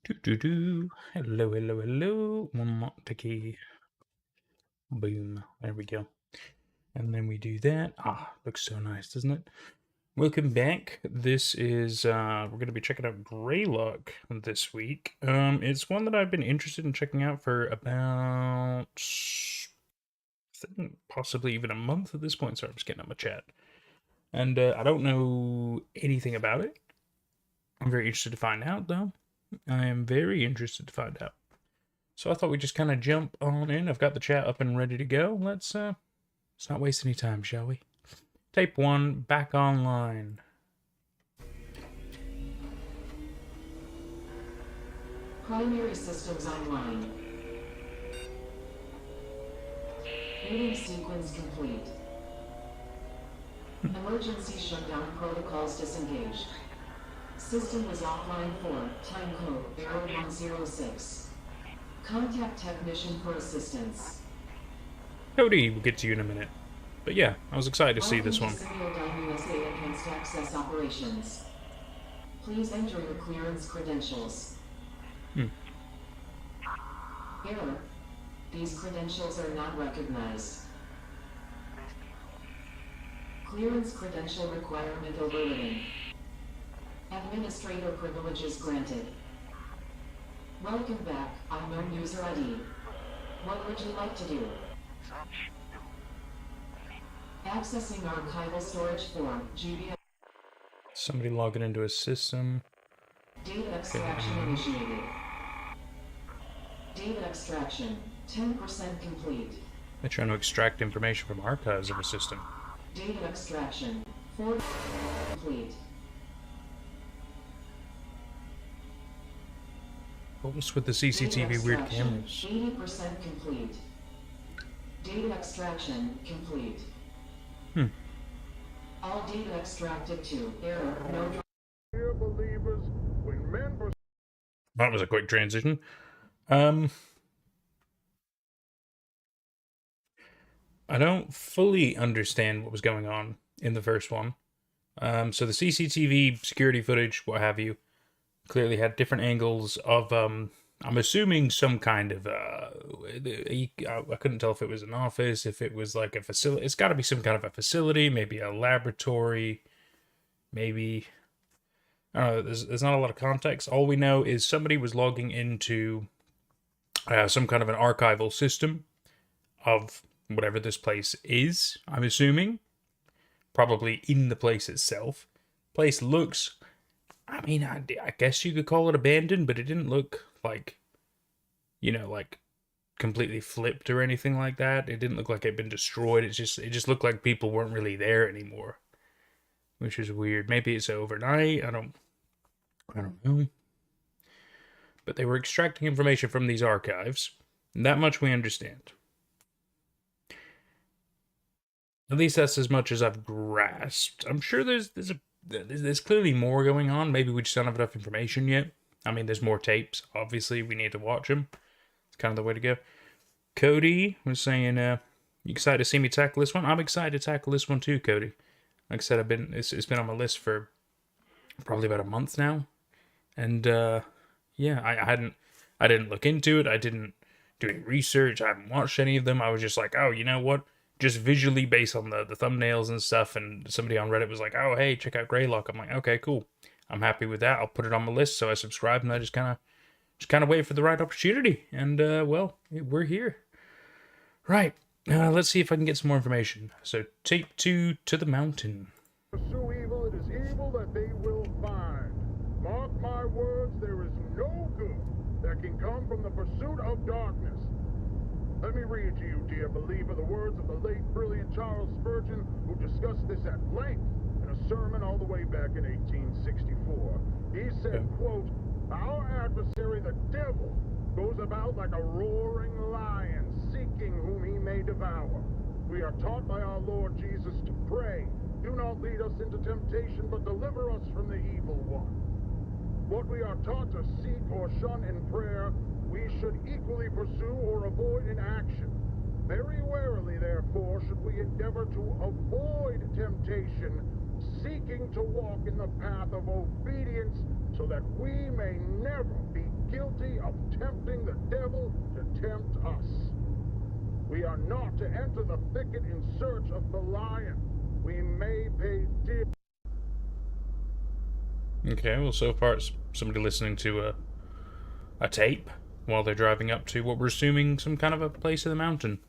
Hello, hello, hello. One more ticky. Boom. There we go. And then we do that. Ah, looks so nice, doesn't it? Welcome back. This is we're gonna be checking out GREYLOCK this week. It's one that I've been interested in checking out for about I think possibly even a month at this point. Sorry, I'm just getting up my chat. And I don't know anything about it. I'm very interested to find out though. I am very interested to find out. So I thought we'd just kind of jump on in. I've got the chat up and ready to go. Let's not waste any time, shall we? Tape 1, back online. Primary systems online. Meeting sequence complete. Emergency shutdown protocols disengaged. System was offline for time code 0106. Contact technician for assistance. Cody, we'll get to you in a minute. But yeah, I was excited to see this one. USA Enhanced Access Operations. Please enter your clearance credentials. Error. These credentials are not recognized. Clearance credential requirement overridden. Administrator privileges granted. Welcome back, unknown user ID. What would you like to do? Accessing archival storage form, GBA. Somebody logging into a system. Data extraction initiated. Data extraction, 10% complete. They're trying to extract information from archives of a system. Data extraction, 40% complete. What was with the CCTV weird cameras? 80% complete. Data extraction complete. All data extracted to error, no. That was a quick transition. I don't fully understand what was going on in the first one. So the CCTV security footage, what have you, clearly had different angles of, I'm assuming some kind of, I couldn't tell if it was an office, if it was like a facility. It's got to be some kind of a facility, maybe a laboratory, maybe, I don't know, there's not a lot of context. All we know is somebody was logging into some kind of an archival system of whatever this place is, I'm assuming. Probably in the place itself. Place looks, I mean, I guess you could call it abandoned, but it didn't look like, you know, like completely flipped or anything like that. It didn't look like it had been destroyed. It just looked like people weren't really there anymore, which is weird. Maybe it's overnight. I don't know. But they were extracting information from these archives. And that much we understand. At least that's as much as I've grasped. I'm sure there's clearly more going on. Maybe we just don't have enough information yet. I mean, there's more tapes. Obviously, we need to watch them. It's kind of the way to go. Cody was saying, "You excited to see me tackle this one?" I'm excited to tackle this one too, Cody. Like I said, it's been on my list for probably about a month now, and yeah, I didn't look into it. I didn't do any research. I haven't watched any of them. I was just like, oh, you know what? Just visually based on the thumbnails and stuff, and somebody on Reddit was like, oh, hey, check out GREYLOCK. I'm like, okay, cool. I'm happy with that. I'll put it on my list, so I subscribed, and I just kind of wait for the right opportunity, and, well, we're here. Right, let's see if I can get some more information. So, tape 2 to the mountain. Pursue evil, it is evil that they will find. Mark my words, there is no good that can come from the pursuit of darkness. Let me read to you, dear believer, the words of the late brilliant Charles Spurgeon, who discussed this at length in a sermon all the way back in 1864. He said, quote, "Our adversary, the devil, goes about like a roaring lion, seeking whom he may devour. We are taught by our Lord Jesus to pray, do not lead us into temptation, but deliver us from the evil one. What we are taught to seek or shun in prayer, we should equally pursue or avoid in action. Very warily, therefore, should we endeavor to avoid temptation, seeking to walk in the path of obedience darkness, so that we may never be guilty of tempting the devil to tempt us. We are not to enter the thicket in search of the lion. We may pay dear. Okay, well, so far it's somebody listening to a tape while they're driving up to what we're assuming some kind of a place in the mountain.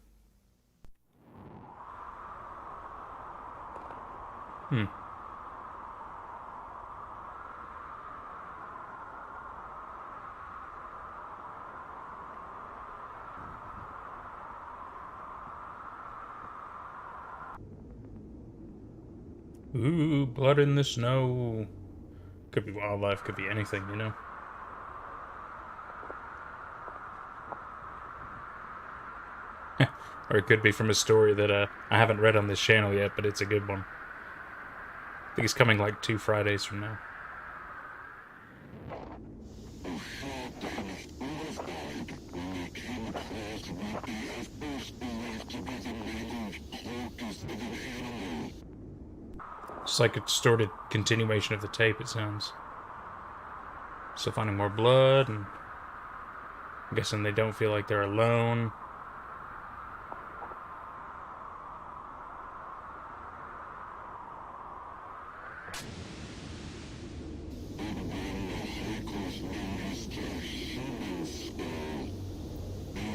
Ooh, blood in the snow. Could be wildlife, could be anything, you know? Or it could be from a story that I haven't read on this channel yet, but it's a good one. I think it's coming like 2 Fridays from now. It's like a distorted continuation of the tape, it sounds. Still finding more blood, and I'm guessing they don't feel like they're alone.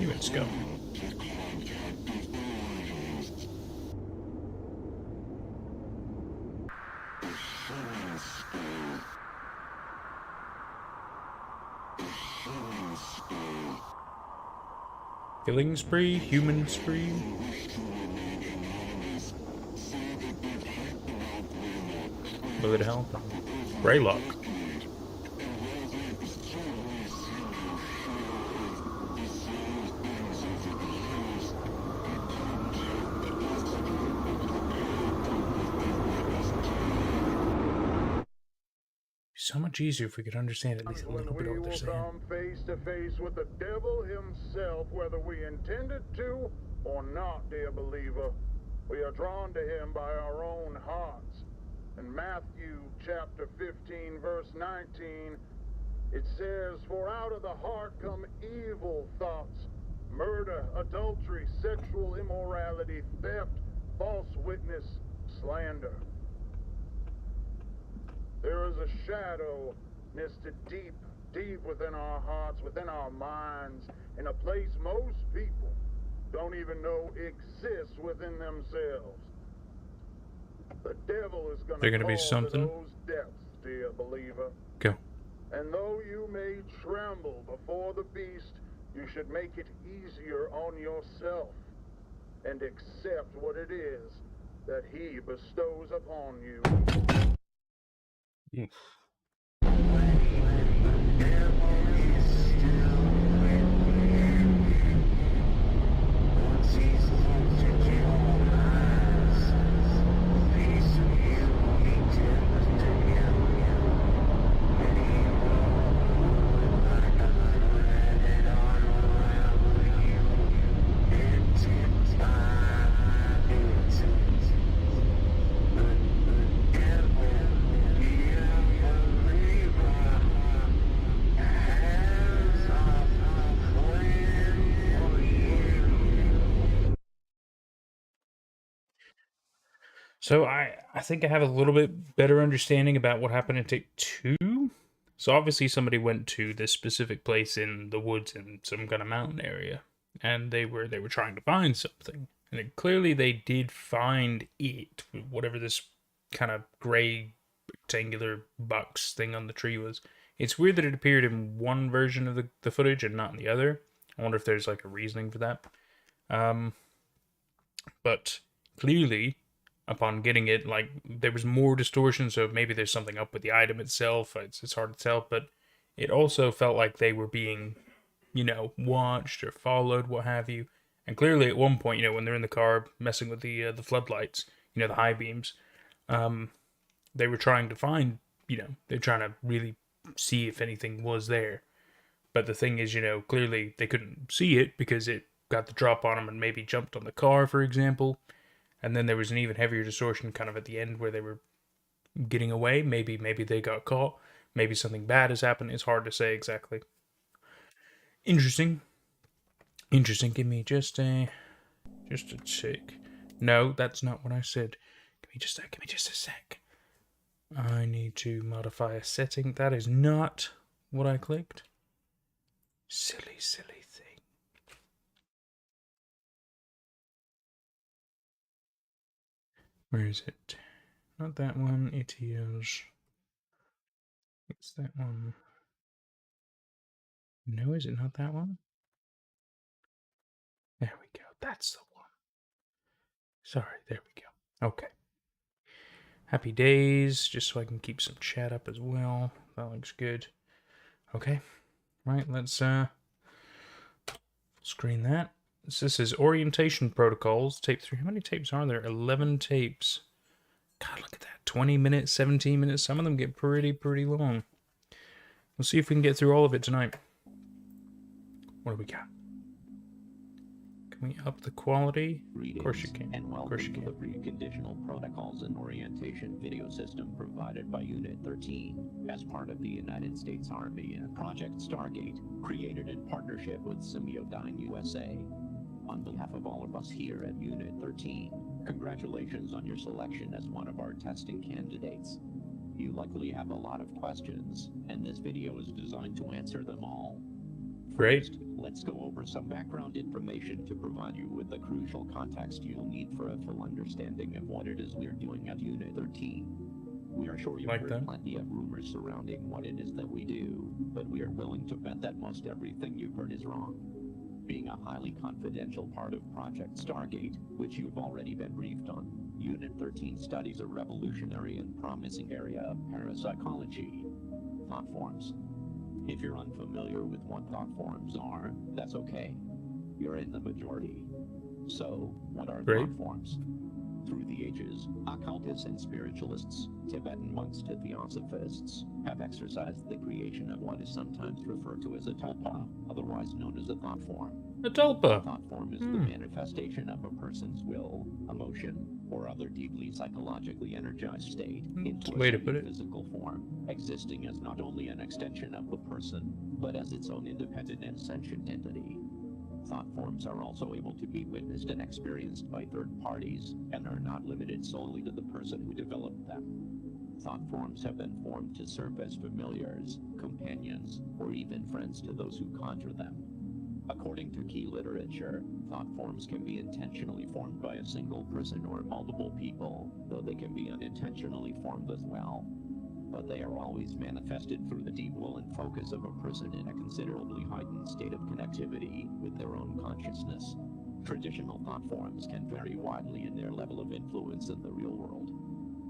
Let's go. Killing spree? Human spree? Will it help? GREYLOCK. So much easier if we could understand at least a little bit of what they're saying. Come face to face with the devil himself, whether we intended to or not, dear believer. We are drawn to him by our own hearts. In Matthew chapter 15, verse 19, it says, "For out of the heart come evil thoughts, murder, adultery, sexual immorality, theft, false witness, slander." There is a shadow nested deep, deep within our hearts, within our minds, in a place most people don't even know exists within themselves. The devil is going to be something. those depths, dear believer. Go. And though you may tremble before the beast, you should make it easier on yourself and accept what it is that he bestows upon you. So I think I have a little bit better understanding about what happened in Take 2. So obviously somebody went to this specific place in the woods in some kind of mountain area, and they were trying to find something. And clearly they did find it, whatever this kind of gray rectangular box thing on the tree was. It's weird that it appeared in one version of the footage and not in the other. I wonder if there's like a reasoning for that. But clearly, upon getting it, like, there was more distortion, so maybe there's something up with the item itself. It's hard to tell, but it also felt like they were being, watched or followed, what have you. And clearly at one point, when they're in the car messing with the floodlights, the high beams, they were trying to find, they're trying to really see if anything was there. But the thing is, clearly they couldn't see it because it got the drop on them and maybe jumped on the car, for example. And then there was an even heavier distortion kind of at the end where they were getting away. Maybe they got caught. maybe something bad has happened. It's hard to say exactly. Interesting. Interesting. Give me just a tick. No, that's not what I said. Give me just a sec. I need to modify a setting. That is not what I clicked. Silly thing. Where is it? Not that one. It is. It's that one. No, is it not that one? There we go. That's the one. Sorry, there we go. Okay. Happy days, just so I can keep some chat up as well. That looks good. Okay. Right, let's screen that. This is orientation protocols, tape 3. How many tapes are there? 11 tapes. God, look at that. 20 minutes, 17 minutes. Some of them get pretty long. We'll see if we can get through all of it tonight. What do we got? Can we up the quality? Of course you can. And welcome to the preconditional protocols and orientation video system provided by Unit 13 as part of the United States Army and Project Stargate, created in partnership with Semiodyne USA. On behalf of all of us here at Unit 13, congratulations on your selection as one of our testing candidates. You likely have a lot of questions, and this video is designed to answer them all. Great. First, let's go over some background information to provide you with the crucial context you'll need for a full understanding of what it is we're doing at Unit 13. We are sure you've heard plenty of rumors surrounding what it is that we do, but we are willing to bet that most everything you've heard is wrong. Being a highly confidential part of Project Stargate, which you've already been briefed on, Unit 13 studies a revolutionary and promising area of parapsychology, thought forms. If you're unfamiliar with what thought forms are, that's okay. You're in the majority. So, what are thought forms? Through the ages, occultists and spiritualists, Tibetan monks to theosophists, have exercised the creation of what is sometimes referred to as a tulpa, otherwise known as a thought form. A tulpa. A thought form is the manifestation of a person's will, emotion, or other deeply psychologically energized state into a physical form, existing as not only an extension of the person, but as its own independent and sentient entity. Thought forms are also able to be witnessed and experienced by third parties, and are not limited solely to the person who developed them. Thought forms have been formed to serve as familiars, companions, or even friends to those who conjure them. According to key literature, thought forms can be intentionally formed by a single person or multiple people, though they can be unintentionally formed as well. But they are always manifested through the deep will and focus of a person in a considerably heightened state of connectivity with their own consciousness. Traditional thought forms can vary widely in their level of influence in the real world.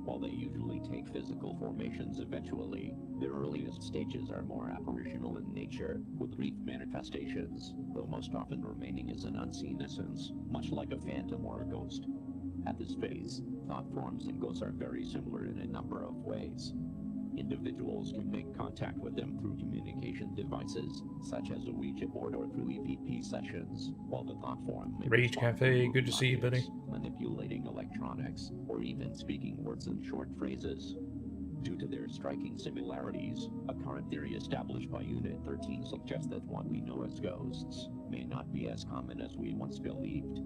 While they usually take physical formations eventually, their earliest stages are more apparitional in nature, with brief manifestations, though most often remaining as an unseen essence, much like a phantom or a ghost. At this phase, thought forms and ghosts are very similar in a number of ways. Individuals can make contact with them through communication devices, such as a Ouija board or through EVP sessions, while the thought form may Rage Cafe, good to see you, buddy. Manipulating electronics, or even speaking words in short phrases. Due to their striking similarities, a current theory established by Unit 13 suggests that what we know as ghosts may not be as common as we once believed.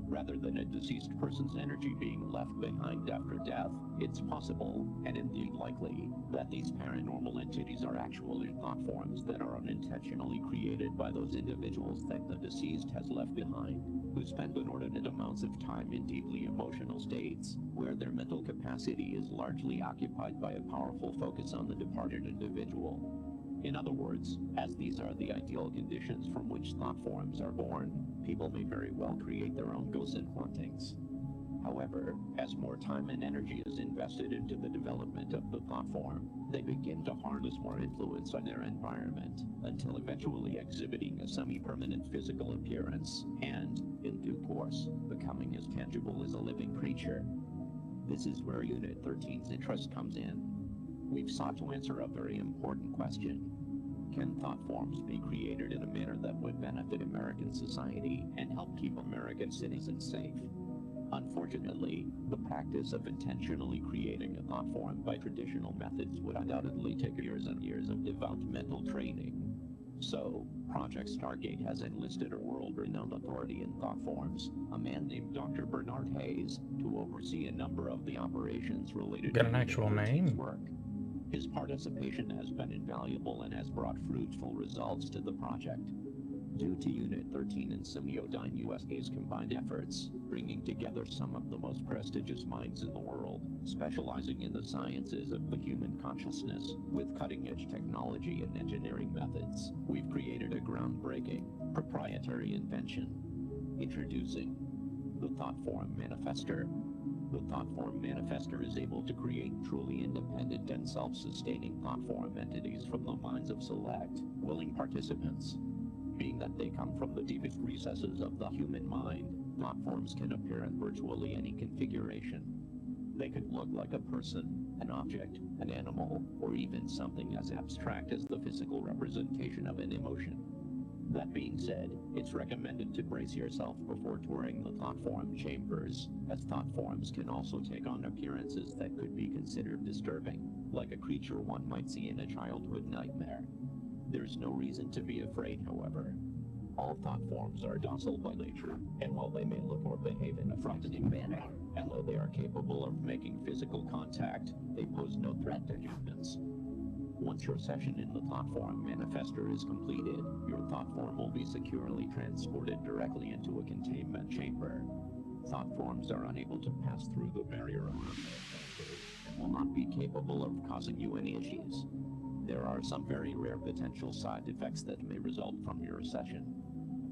Rather than a deceased person's energy being left behind after death, it's possible, and indeed likely, that these paranormal entities are actually thought forms that are unintentionally created by those individuals that the deceased has left behind, who spend inordinate amounts of time in deeply emotional states, where their mental capacity is largely occupied by a powerful focus on the departed individual. In other words, as these are the ideal conditions from which thought forms are born, people may very well create their own ghosts and hauntings. However, as more time and energy is invested into the development of the thought form, they begin to harness more influence on their environment, until eventually exhibiting a semi-permanent physical appearance, and, in due course, becoming as tangible as a living creature. This is where Unit 13's interest comes in. We've sought to answer a very important question. Can thought forms be created in a manner that would benefit American society and help keep American citizens safe? Unfortunately, the practice of intentionally creating a thought form by traditional methods would undoubtedly take years and years of developmental training. So, Project Stargate has enlisted a world-renowned authority in thought forms, a man named Dr. Bernard Hayes, to oversee a number of the operations related Got to an actual Unit 13's name? work. His participation has been invaluable and has brought fruitful results to the project. Due to Unit 13 and Semiodyne USA's combined efforts, bringing together some of the most prestigious minds in the world, specializing in the sciences of the human consciousness, with cutting-edge technology and engineering methods, we've created a groundbreaking, proprietary invention. Introducing the Thought Form Manifester. The Thought Form Manifester is able to create truly independent and self-sustaining thought form entities from the minds of select, willing participants. Being that they come from the deepest recesses of the human mind, thought forms can appear in virtually any configuration. They could look like a person, an object, an animal, or even something as abstract as the physical representation of an emotion. That being said, it's recommended to brace yourself before touring the thought form chambers, as thought forms can also take on appearances that could be considered disturbing, like a creature one might see in a childhood nightmare. There's no reason to be afraid, however. All thought forms are docile by nature, and while they may look or behave in a frightening manner, and though they are capable of making physical contact, they pose no threat to humans. Once your session in the Thought Form Manifester is completed, your thought form will be securely transported directly into a containment chamber. Thought forms are unable to pass through the barrier around their characters and will not be capable of causing you any issues. There are some very rare potential side effects that may result from your session.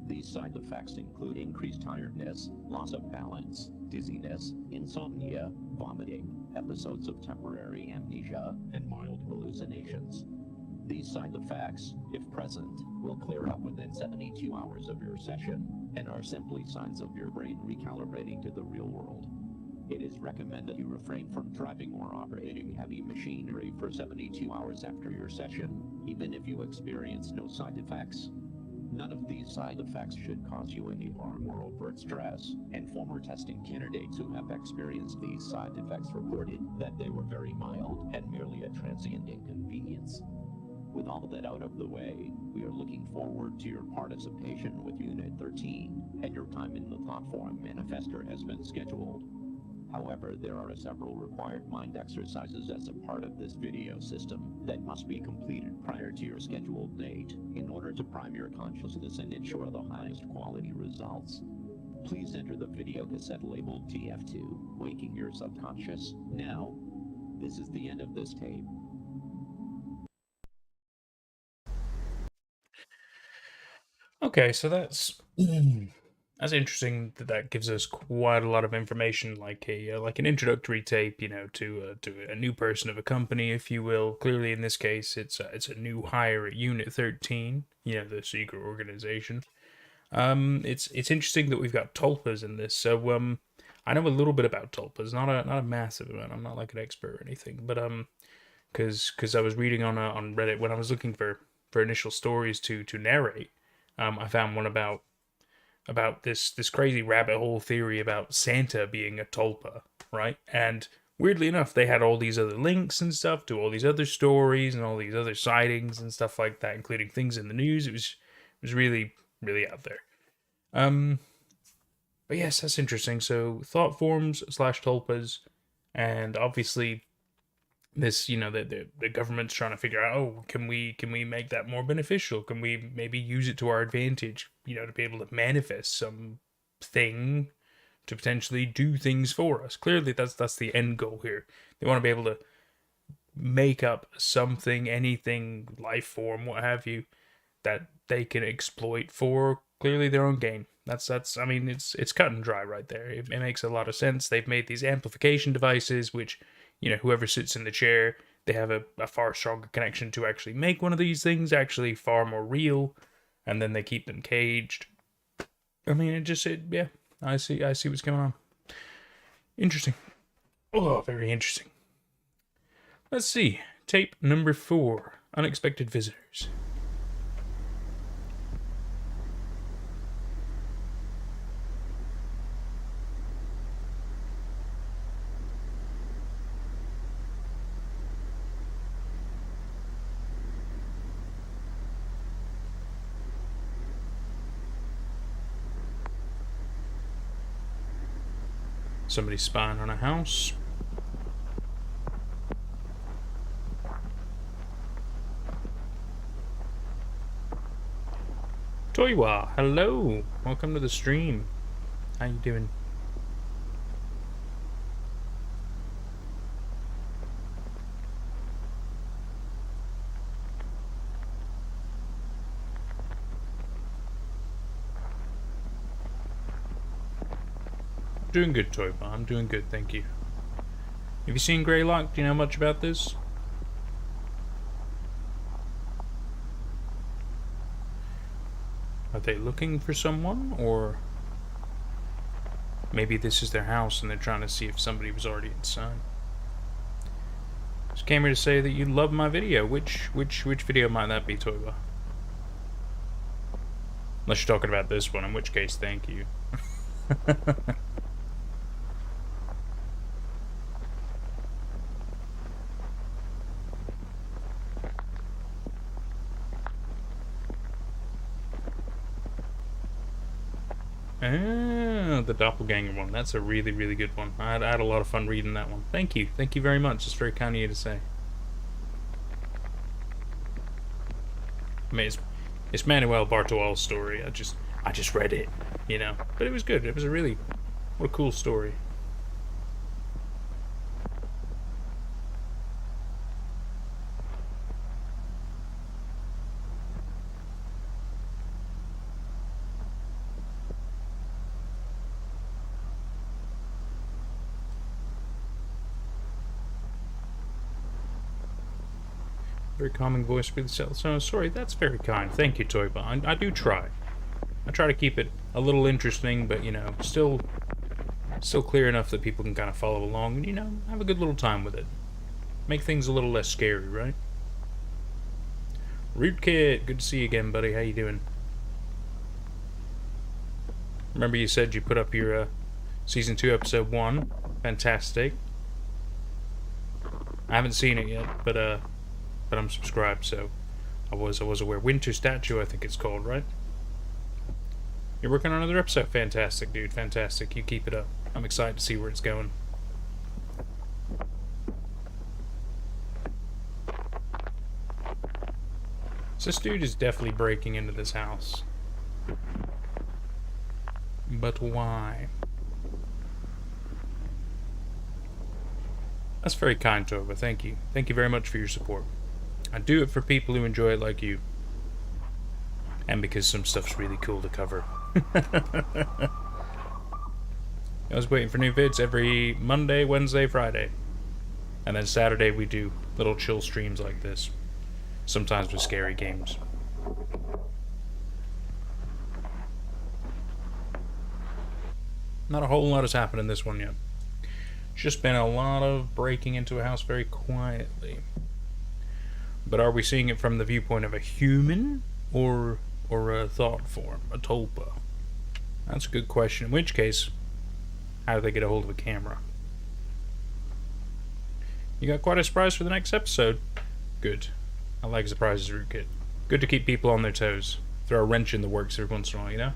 These side effects include increased tiredness, loss of balance, dizziness, insomnia, vomiting, episodes of temporary amnesia, and mild hallucinations. These side effects, if present, will clear up within 72 hours of your session, and are simply signs of your brain recalibrating to the real world. It is recommended you refrain from driving or operating heavy machinery for 72 hours after your session, even if you experience no side effects. None of these side effects should cause you any harm or overt stress, and former testing candidates who have experienced these side effects reported that they were very mild and merely a transient inconvenience. With all that out of the way, we are looking forward to your participation with Unit 13, and your time in the Thought Form Manifester has been scheduled. However, there are several required mind exercises as a part of this video system that must be completed prior to your scheduled date in order to prime your consciousness and ensure the highest quality results. Please enter the video cassette labeled TF2, Waking Your Subconscious, now. This is the end of this tape. Okay, so that's interesting that gives us quite a lot of information, like an introductory tape, to a new person of a company, if you will. Clearly, in this case, it's a new hire at Unit 13, the secret organization. It's interesting that we've got tulpas in this. So I know a little bit about tulpas, not a massive amount. I'm not like an expert or anything, but because I was reading on Reddit when I was looking for initial stories to narrate. I found one about this crazy rabbit hole theory about Santa being a tulpa, right? And weirdly enough, they had all these other links and stuff to all these other stories and all these other sightings and stuff like that, including things in the news. It was really, really out there. But yes, that's interesting. So thought forms / tulpas, and obviously this, the government's trying to figure out, can we make that more beneficial? Can we maybe use it to our advantage, to be able to manifest something to potentially do things for us? Clearly that's the end goal here. They want to be able to make up something, anything, life form, what have you, that they can exploit for clearly their own gain. That's I mean, it's cut and dry right there. It makes a lot of sense. They've made these amplification devices which, whoever sits in the chair, they have a far stronger connection to actually make one of these things actually far more real, and then they keep them caged. I mean, yeah, I see what's going on. Interesting. Oh, very interesting. Let's see. Tape number 4, Unexpected Visitors. Somebody's spying on a house. Toiwa, hello. Welcome to the stream. How you doing? Doing good, Toiwa. I'm doing good, thank you. Have you seen GREYLOCK? Do you know much about this? Are they looking for someone, or maybe this is their house and they're trying to see if somebody was already inside? Just came here to say that you love my video. Which video might that be, Toiwa? Unless you're talking about this one, in which case, thank you. Ah, the doppelganger one. That's a really, really good one. I had a lot of fun reading that one. Thank you. Thank you very much. It's very kind of you to say. I mean, it's Manuel Bartual's story. I just read it, you know. But it was good. It was what a cool story. Very calming voice for the cell. So sorry, that's very kind. Thank you, Toiwa. I do try. I try to keep it a little interesting, but you know, still clear enough that people can kind of follow along and, you know, have a good little time with it. Make things a little less scary, right? Rootkit, good to see you again, buddy. How you doing? Remember you said you put up your season 2 episode 1. Fantastic. I haven't seen it yet, but I'm subscribed, so I was aware. Winter Statue, I think it's called, right? You're working on another episode. Fantastic, dude. Fantastic. You keep it up. I'm excited to see where it's going. So this dude is definitely breaking into this house. But why? That's very kind, Tova. Thank you. Thank you very much for your support. I do it for people who enjoy it like you. And because some stuff's really cool to cover. I was waiting for new vids every Monday, Wednesday, Friday. And then Saturday we do little chill streams like this. Sometimes with scary games. Not a whole lot has happened in this one yet. It's just been a lot of breaking into a house very quietly. But are we seeing it from the viewpoint of a human or a thought form, a tulpa? That's a good question. In which case, how do they get a hold of a camera? You got quite a surprise for the next episode. Good. I like surprises, Rootkit. Good to keep people on their toes. Throw a wrench in the works every once in a while, you know?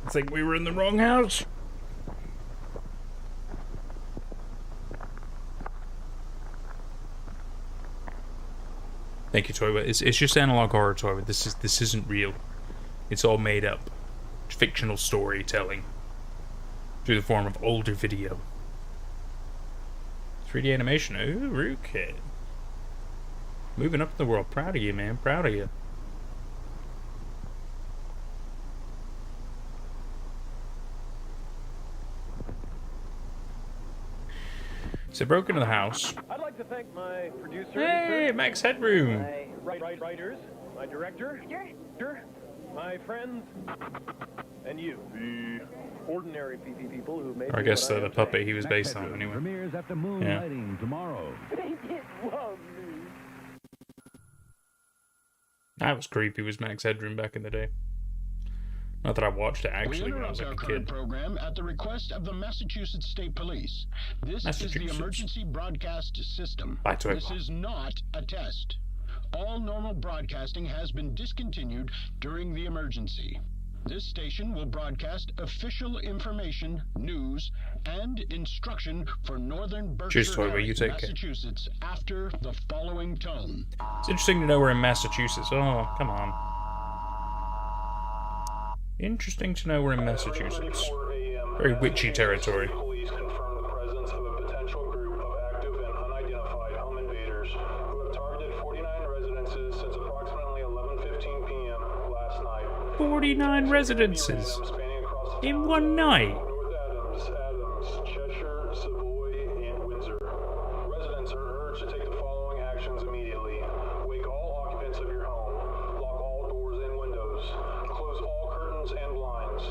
I think we were in the wrong house. Thank you, Toiwa. It's just analog horror, Toiwa. This isn't real. It's all made up. Fictional storytelling. Through the form of older video. 3D animation. Ooh, Rootkit. Moving up in the world. Proud of you, man. Proud of you. So broke into the house. I'd like to thank my producer. Hey, Max Headroom. My writers, my director, my friends, and you, the ordinary PP people who made. Or I guess the puppet he was based on, anyway. Premieres after moonlighting tomorrow. That was creepy. Was Max Headroom back in the day? Not that I watched it We actually when I was interrupt like our a current kid. program at the request of the Massachusetts State Police. This is the Massachusetts. emergency broadcast system. This is not a test. All normal broadcasting has been discontinued during the emergency. This station will broadcast official information, news, and instruction for northern Berkshire area, Massachusetts after the following tone. It's interesting to know we're in Massachusetts. Oh, come on. Interesting to know we're in Massachusetts. Very witchy territory. Police confirmed the presence of a potential group of active and unidentified home invaders who have targeted 49 residences since approximately 11:15 p.m. last night. 49 residences in one night. North Adams, Cheshire, Savoy, and Windsor. Residents are urged to take the following actions immediately. Wake all occupants of your home. Lock all doors and windows. Close all curtains and blinds.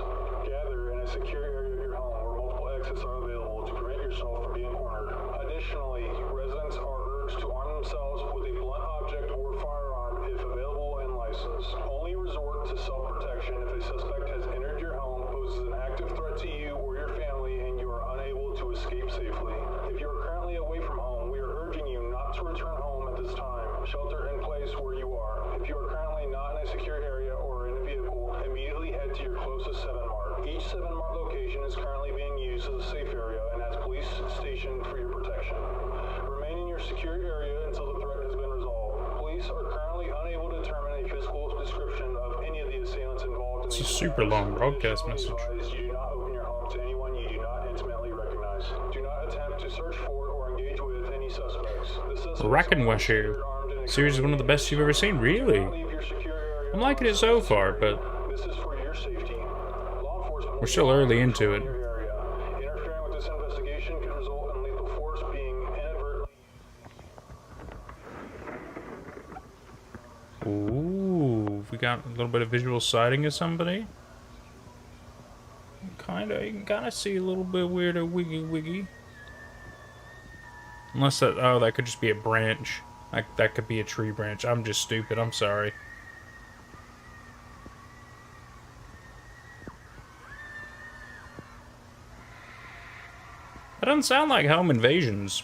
Gather in a secure area of your home where multiple exits are available to prevent yourself from being cornered. Additionally, residents are urged to arm themselves with a blunt object or firearm if available and licensed. Only resort to self-protection if a suspect has entered your home, poses an active threat to you or your family, and you are unable to escape safely. If you are currently away from home, we are urging you not to return home at this time. Shelter in place where you are. If you are currently not in a secure area or in a vehicle, immediately head to your closest 7-Mart. Each 7-Mart location is currently being used as a safe area and as police stationed for your protection. Remain in your secure area until the threat has been resolved. Police are currently unable to determine a physical description of any of the assailants involved in It's a these super long broadcast attacks. message. You do not open your home to anyone you do not intimately recognize. Do not attempt to search for or engage with any suspects. The suspects Rackenwasher series is one of the best you've ever seen, really. I'm liking it so far, but This is for your safety. Law enforcement we're still early into it. Interfering with this investigation could result in lethal force being inadvertently. Ooh, we got a little bit of visual sighting of somebody. You can kinda see a little bit weird of wiggy. Unless that could just be a branch. That could be a tree branch. I'm just stupid, I'm sorry. That doesn't sound like home invasions.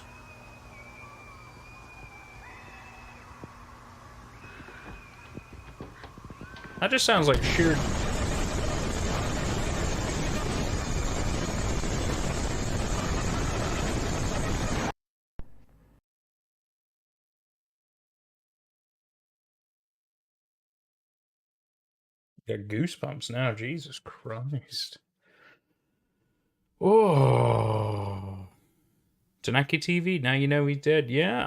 That just sounds like sheer... Got goosebumps now, Jesus Christ. Oh. Tanaki TV, now you know he's dead. Yeah,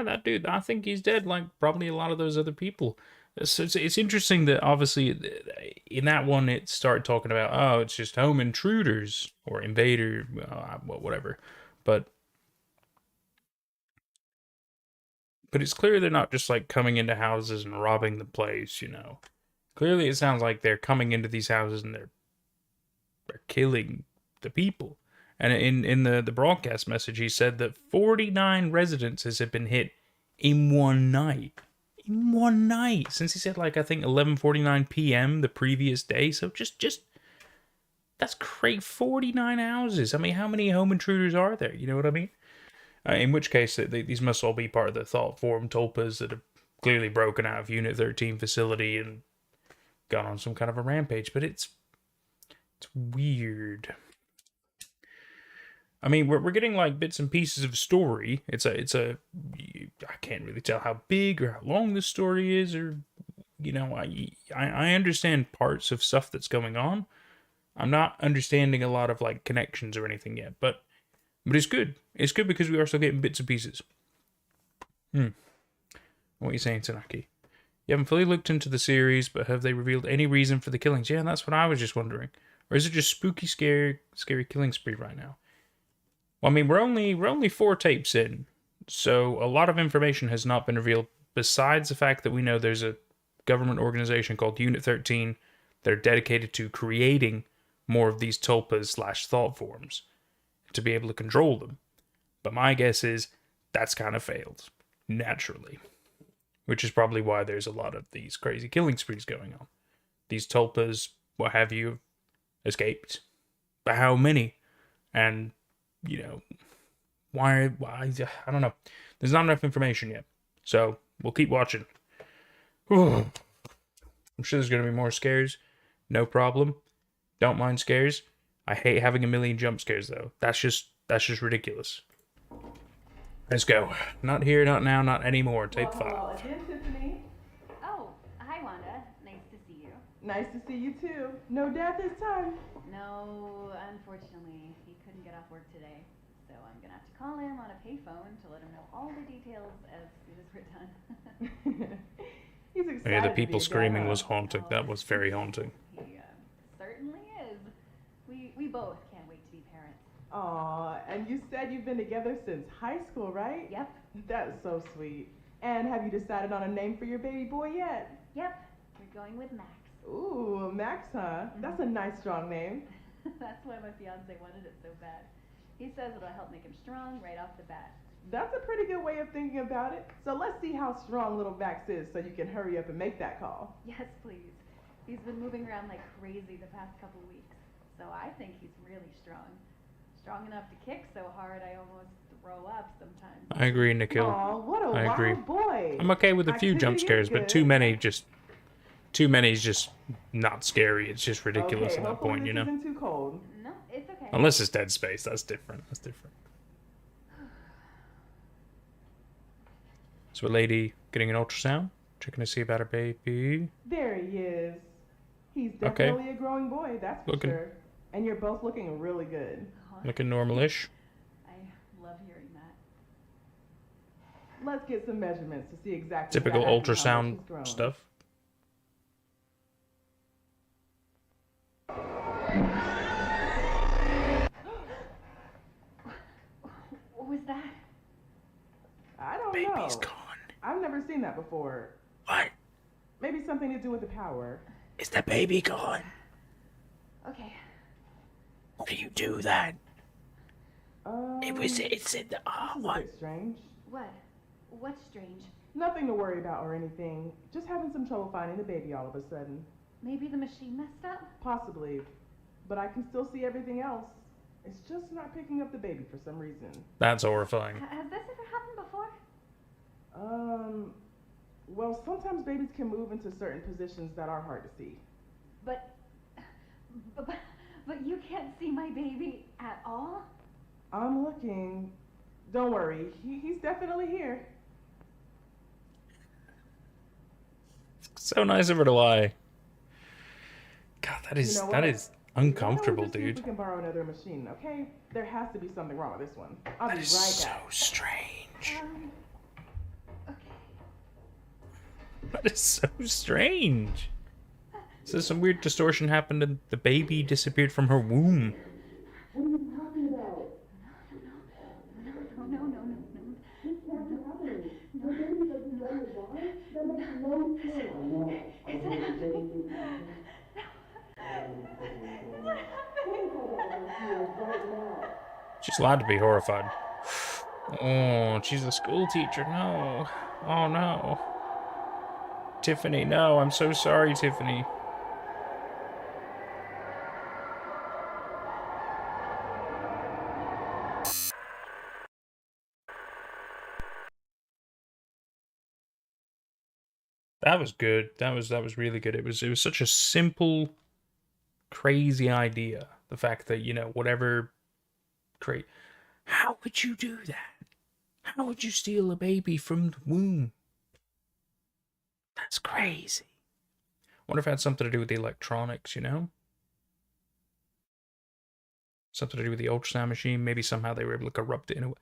that dude, I think he's dead, like probably a lot of those other people. So it's interesting that obviously in that one it started talking about, oh, it's just home intruders or invader, whatever. But it's clear they're not just like coming into houses and robbing the place, you know. Clearly it sounds like they're coming into these houses and they're killing the people. And in the broadcast message, he said that 49 residences have been hit in one night. In one night. Since he said, like, I think 11:49 p.m. the previous day. So just that's crazy. 49 houses. I mean, how many home intruders are there? You know what I mean? In which case, these must all be part of the thought form tulpas that have clearly broken out of Unit 13 facility and gone on some kind of a rampage. But it's weird. I mean, we're getting like bits and pieces of story. It's a I can't really tell how big or how long the story is, or you know, I understand parts of stuff that's going on. I'm not understanding a lot of like connections or anything yet, but it's good. It's good because we are still getting bits and pieces. What are you saying, Tanaki? You haven't fully looked into the series, but have they revealed any reason for the killings? Yeah, that's what I was just wondering. Or is it just spooky, scary killing spree right now? Well, I mean, we're only 4 tapes in, so a lot of information has not been revealed, besides the fact that we know there's a government organization called Unit 13 that are dedicated to creating more of these tulpas / thought forms to be able to control them. But my guess is that's kind of failed, naturally. Which is probably why there's a lot of these crazy killing sprees going on. These tulpas what have you, escaped. But how many? And, you know, why, I don't know. There's not enough information yet. So, we'll keep watching. I'm sure there's going to be more scares. No problem. Don't mind scares. I hate having a million jump scares, though. That's just ridiculous. Let's go. Not here, not now, not anymore. Tape 5. Hello again, Tiffany. Oh, hi, Wanda. Nice to see you. Nice to see you, too. No dad this time? No, unfortunately, he couldn't get off work today. So I'm going to have to call him on a payphone to let him know all the details as soon as we're done. He's excited. Yeah, the people screaming dad, was haunting. That was very haunting. He certainly is. We both can't wait to be parents. Aw, and you said you've been together since high school, right? Yep. That's so sweet. And have you decided on a name for your baby boy yet? Yep. We're going with Max. Ooh, Max, huh? That's a nice, strong name. That's why my fiance wanted it so bad. He says it'll help make him strong right off the bat. That's a pretty good way of thinking about it. So let's see how strong little Max is so you can hurry up and make that call. Yes, please. He's been moving around like crazy the past couple weeks. So I think he's really strong. Strong enough to kick so hard I almost throw up sometimes. I agree, Nikhil. Aw, what a I agree. wild boy. I'm okay with a few jump Activity is scares, but good. too many is just not scary. It's just ridiculous Okay, at that hopefully point, you this know? isn't too cold. No, it's okay. Unless it's Dead Space, that's different. That's different. So a lady getting an ultrasound, checking to see about her baby. There he is. He's Okay. definitely a growing boy, that's for Looking- sure. And you're both looking really good. Looking normal-ish. I love hearing that. Let's get some measurements to see exactly Typical how much ultrasound he's grown. stuff. What was that? I don't Baby's know. gone. I've never seen that before. What? Maybe something to do with the power. Is the baby gone? Okay. Why do you do that? This It's in the, is a bit strange. What? What's strange? Nothing to worry about or anything. Just having some trouble finding the baby all of a sudden. Maybe the machine messed up? Possibly. But I can still see everything else. It's just not picking up the baby for some reason. That's horrifying. Has this ever happened before? Well, sometimes babies can move into certain positions that are hard to see. But you can't see my baby at all? I'm looking. Don't worry, he's definitely here. So nice of her to lie. God, that is You know that what? is uncomfortable, Why don't we just see if dude. we can borrow another machine, okay? There has to be something wrong with this one. I'll That be is right so back. strange. Okay. That is so strange. So some weird distortion happened and the baby disappeared from her womb. What are you talking about? No. What's happening? The baby doesn't know why? That makes no sense. I know. Is it happening? She's allowed to be horrified. Oh, she's a school teacher. No. Oh no. Tiffany, no. I'm so sorry, Tiffany. That was good. That was really good. It was such a simple, crazy idea. The fact that, you know, whatever how would you do that? How would you steal a baby from the womb? That's crazy. Wonder if it had something to do with the electronics, you know? Something to do with the ultrasound machine. Maybe somehow they were able to corrupt it in a way.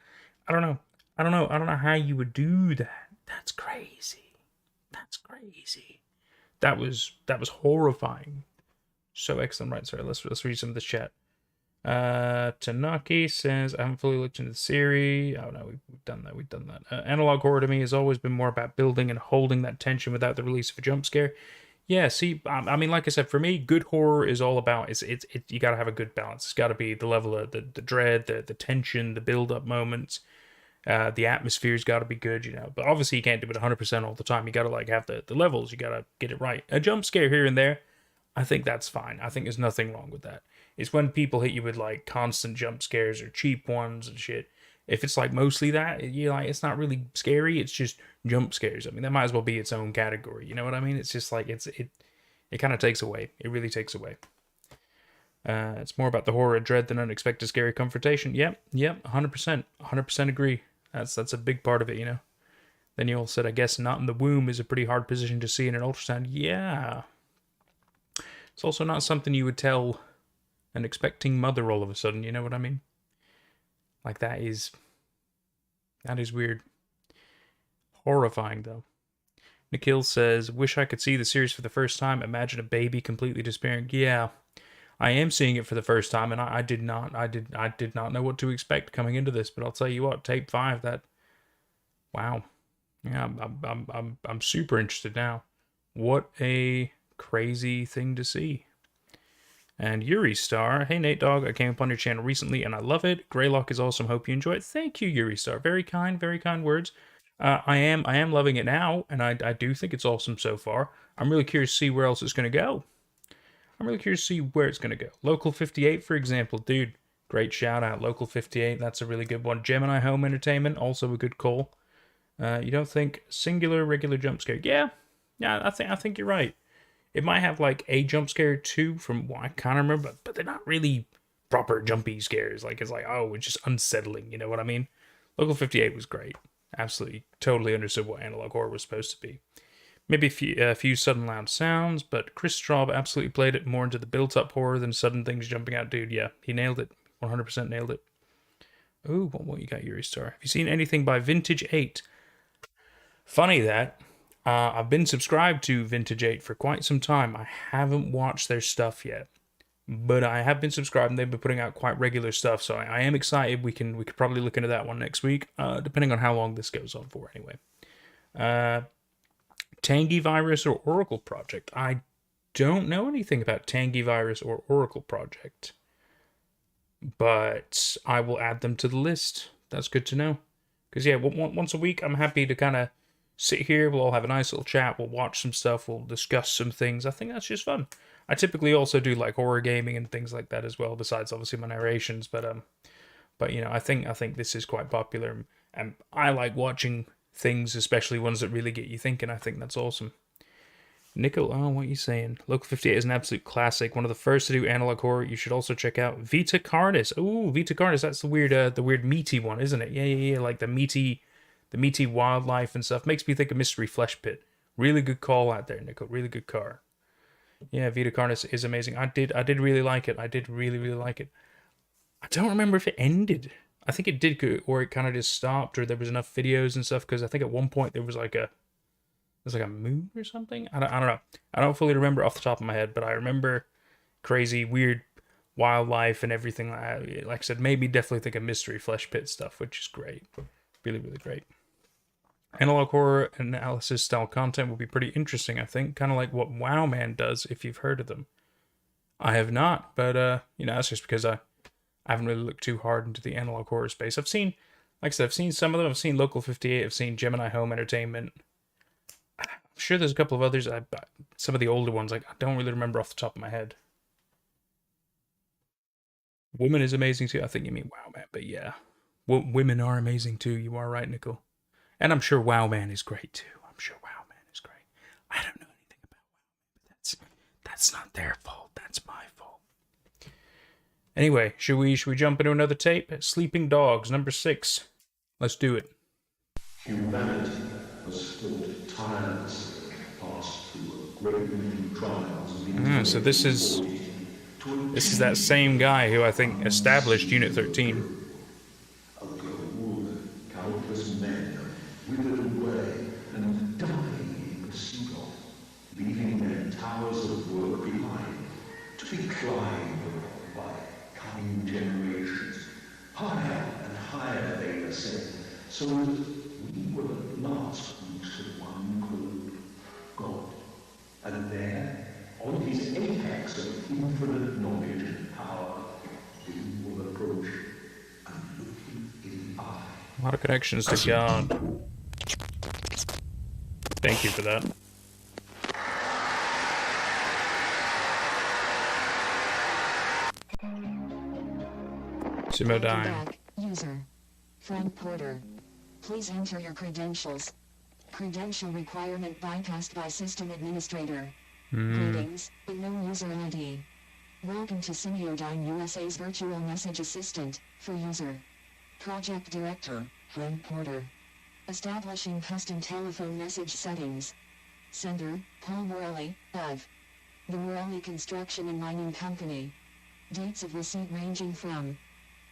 I don't know. I don't know how you would do that. That's crazy. That's crazy. That was horrifying. So excellent. Right, sorry, let's read some of this chat. Tanaki says, I haven't fully looked into the series. Oh no, we've done that. Analog horror to me has always been more about building and holding that tension without the release of a jump scare. Yeah, see, I mean, like I said, for me, good horror is all about, it's you gotta have a good balance. It's gotta be the level of the dread, the tension, the build-up moments. The atmosphere's gotta be good, you know. But obviously you can't do it 100% all the time. You gotta, like, have the levels. You gotta get it right. A jump scare here and there, I think that's fine. I think there's nothing wrong with that. It's when people hit you with like constant jump scares or cheap ones and shit. If it's like mostly that, you're like, it's not really scary. It's just jump scares. I mean, that might as well be its own category. You know what I mean? It's just like it kind of takes away. It really takes away. It's more about the horror of dread than unexpected scary confrontation. Yep, 100% agree. That's a big part of it, you know. Then you all said, I guess not in the womb is a pretty hard position to see in an ultrasound. Yeah. It's also not something you would tell an expecting mother all of a sudden, you know what I mean? Like that is weird. Horrifying though. Nikhil says, wish I could see the series for the first time. Imagine a baby completely disappearing. Yeah. I am seeing it for the first time, and I did not know what to expect coming into this. But I'll tell you what, tape 5, that, wow, yeah, I'm super interested now. What a crazy thing to see. And Yuri Star, hey Nate Dog, I came up on your channel recently and I love it. Greylock is awesome. Hope you enjoy it. Thank you, Yuri Star. Very kind words. I am loving it now, and I do think it's awesome so far. I'm really curious to see where else it's going to go. I'm really curious to see where it's going to go. Local 58, for example. Dude, great shout out. Local 58, that's a really good one. Gemini Home Entertainment, also a good call. You don't think singular regular jump scare? Yeah, I think you're right. It might have like a jump scare too from what I kind of remember, but they're not really proper jumpy scares. Like it's like, oh, it's just unsettling. You know what I mean? Local 58 was great. Absolutely, totally understood what analog horror was supposed to be. Maybe a few sudden loud sounds, but Chris Straub absolutely played it more into the built-up horror than sudden things jumping out. Dude, yeah, he nailed it. 100% nailed it. Oh, what you got, Yuri Star? Have you seen anything by Vintage 8? Funny that. I've been subscribed to Vintage 8 for quite some time. I haven't watched their stuff yet, but I have been subscribed, and they've been putting out quite regular stuff, so I am excited. We could probably look into that one next week, depending on how long this goes on for anyway. Tangy Virus or Oracle Project. I don't know anything about Tangy Virus or Oracle Project, but I will add them to the list. That's good to know. Because, yeah, once a week, I'm happy to kind of sit here. We'll all have a nice little chat. We'll watch some stuff. We'll discuss some things. I think that's just fun. I typically also do, like, horror gaming and things like that as well, besides, obviously, my narrations. But you know, I think this is quite popular, and I like watching things, especially ones that really get you thinking. I think that's awesome. Nickel, oh, what are you saying? Local 58 is an absolute classic. One of the first to do analog horror. You should also check out Vita Cardis. Ooh, Vita Cardis. That's the weird meaty one, isn't it? Yeah. Like the meaty wildlife and stuff. Makes me think of Mystery Flesh Pit. Really good call out there, Nickel. Really good car. Yeah, Vita Cardis is amazing. I did really like it. I did really like it. I don't remember if it ended. I think it did go, or it kind of just stopped, or there was enough videos and stuff, because I think at one point there was like a moon or something. I don't know. I don't fully remember off the top of my head, but I remember crazy, weird wildlife and everything. Like I said, made me definitely think of Mystery Flesh Pit stuff, which is great. Really great. Analog horror analysis style content will be pretty interesting, I think. Kind of like what Wow Man does, if you've heard of them. I have not, but you know, that's just because I haven't really looked too hard into the analog horror space. I've seen some of them. I've seen Local 58. I've seen Gemini Home Entertainment. I'm sure there's a couple of others. Some of the older ones, like, I don't really remember off the top of my head. Woman is amazing too. I think you mean Wow Man, but yeah. Women are amazing too. You are right, Nicole. And I'm sure Wow Man is great too. I'm sure Wow Man is great. I don't know anything about Wow Man, but that's not their fault. That's my fault. Anyway, should we jump into another tape? Sleeping Dogs, number 6. Let's do it. Humanity has fought tirelessly past through a great many trials. So this is that same guy who I think established Unit 13. Countless men withered away and dying in pursuit of, leaving their towers of work behind, to be climbed by coming generations. Higher and higher they ascend, so that we will at last reach the one called God. And there, on his apex of infinite knowledge and power, we will approach and look him in the eye. A lot of connections to God. Thank you for that. Simo Welcome Dime. back, user. Frank Porter. Please enter your credentials. Credential requirement bypassed by system administrator. Greetings, unknown user ID. Welcome to Simiodyne USA's virtual message assistant, for user. Project Director, Frank Porter. Establishing custom telephone message settings. Sender, Paul Morelli, of the Morelli Construction and Mining Company. Dates of receipt ranging from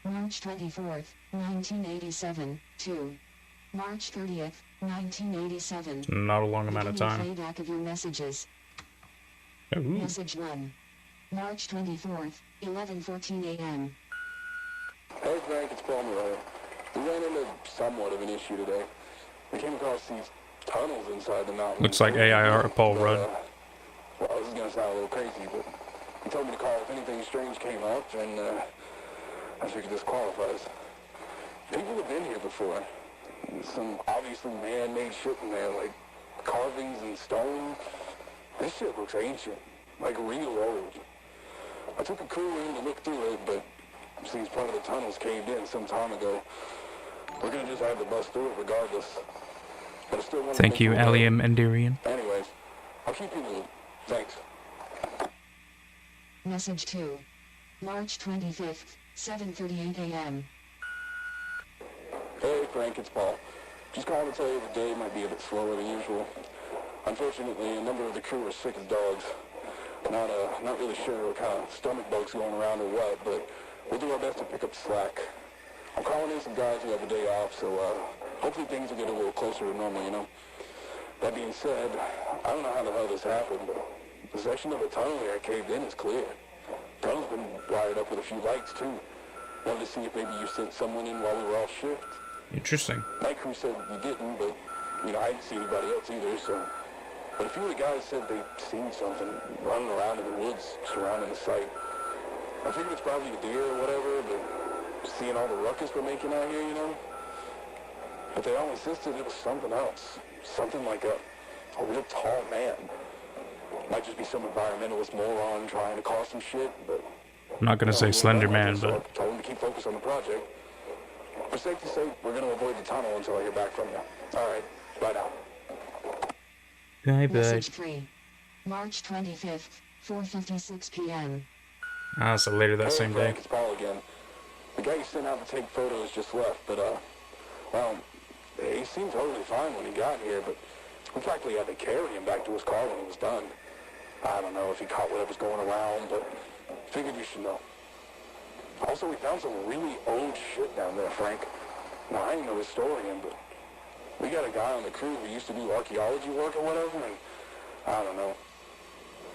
March 24th, 1987, to March 30th, 1987. Not a long amount of time. Playback of your messages. Ooh. Message 1. March 24th, 11:14 a.m. Hey Frank, it's Paul Morelli. We ran into somewhat of an issue today. We came across these tunnels inside the mountain. Looks like AIR Paul Rudd. Well, this is going to sound a little crazy, but he told me to call if anything strange came up, and I figured this qualifies. People have been here before. Some obviously man-made shit in there, like carvings and stone. This shit looks ancient, like real old. I took a crew in to look through it, but since part of the tunnels caved in some time ago, we're going to just have to bust through it regardless. But I still want to Thank you, Alium Endirian. Anyways, I'll keep you in the loop. Thanks. Message 2. March 25th, 7:38 a.m. Hey Frank, it's Paul. Just calling to tell you the day might be a bit slower than usual. Unfortunately, a number of the crew are sick as dogs. Not really sure what kind of stomach bugs going around or what, but we'll do our best to pick up slack. I'm calling in some guys who have a day off, so hopefully things will get a little closer to normal, you know. That being said, I don't know how the hell this happened, but the section of the tunnel here caved in is clear. The tunnel's been wired up with a few lights, too. Wanted to see if maybe you sent someone in while we were off shift. Interesting. Night crew said you didn't, but, I didn't see anybody else either, so... But a few of the guys said they'd seen something running around in the woods surrounding the site. I figured it's probably a deer or whatever, but seeing all the ruckus we're making out here, But they all insisted it was something else. Something like a real tall man. Might just be some environmentalist moron trying to cause some shit, but... I'm not going to say Slender Man, but... I told him to keep focused on the project. For safety's sake, we're going to avoid the tunnel until I hear back from you. All right, bye now. Bye, Message 3. March 25th, 4:56 p.m. Ah, so later that same day. It's Paul again. The guy you sent out to take photos just left, but, well, he seemed totally fine when he got here, but we practically had to carry him back to his car when he was done. I don't know if he caught whatever's going around, but figured you should know. Also, we found some really old shit down there, Frank. Now, I ain't no historian, but we got a guy on the crew who used to do archaeology work or whatever, and I don't know.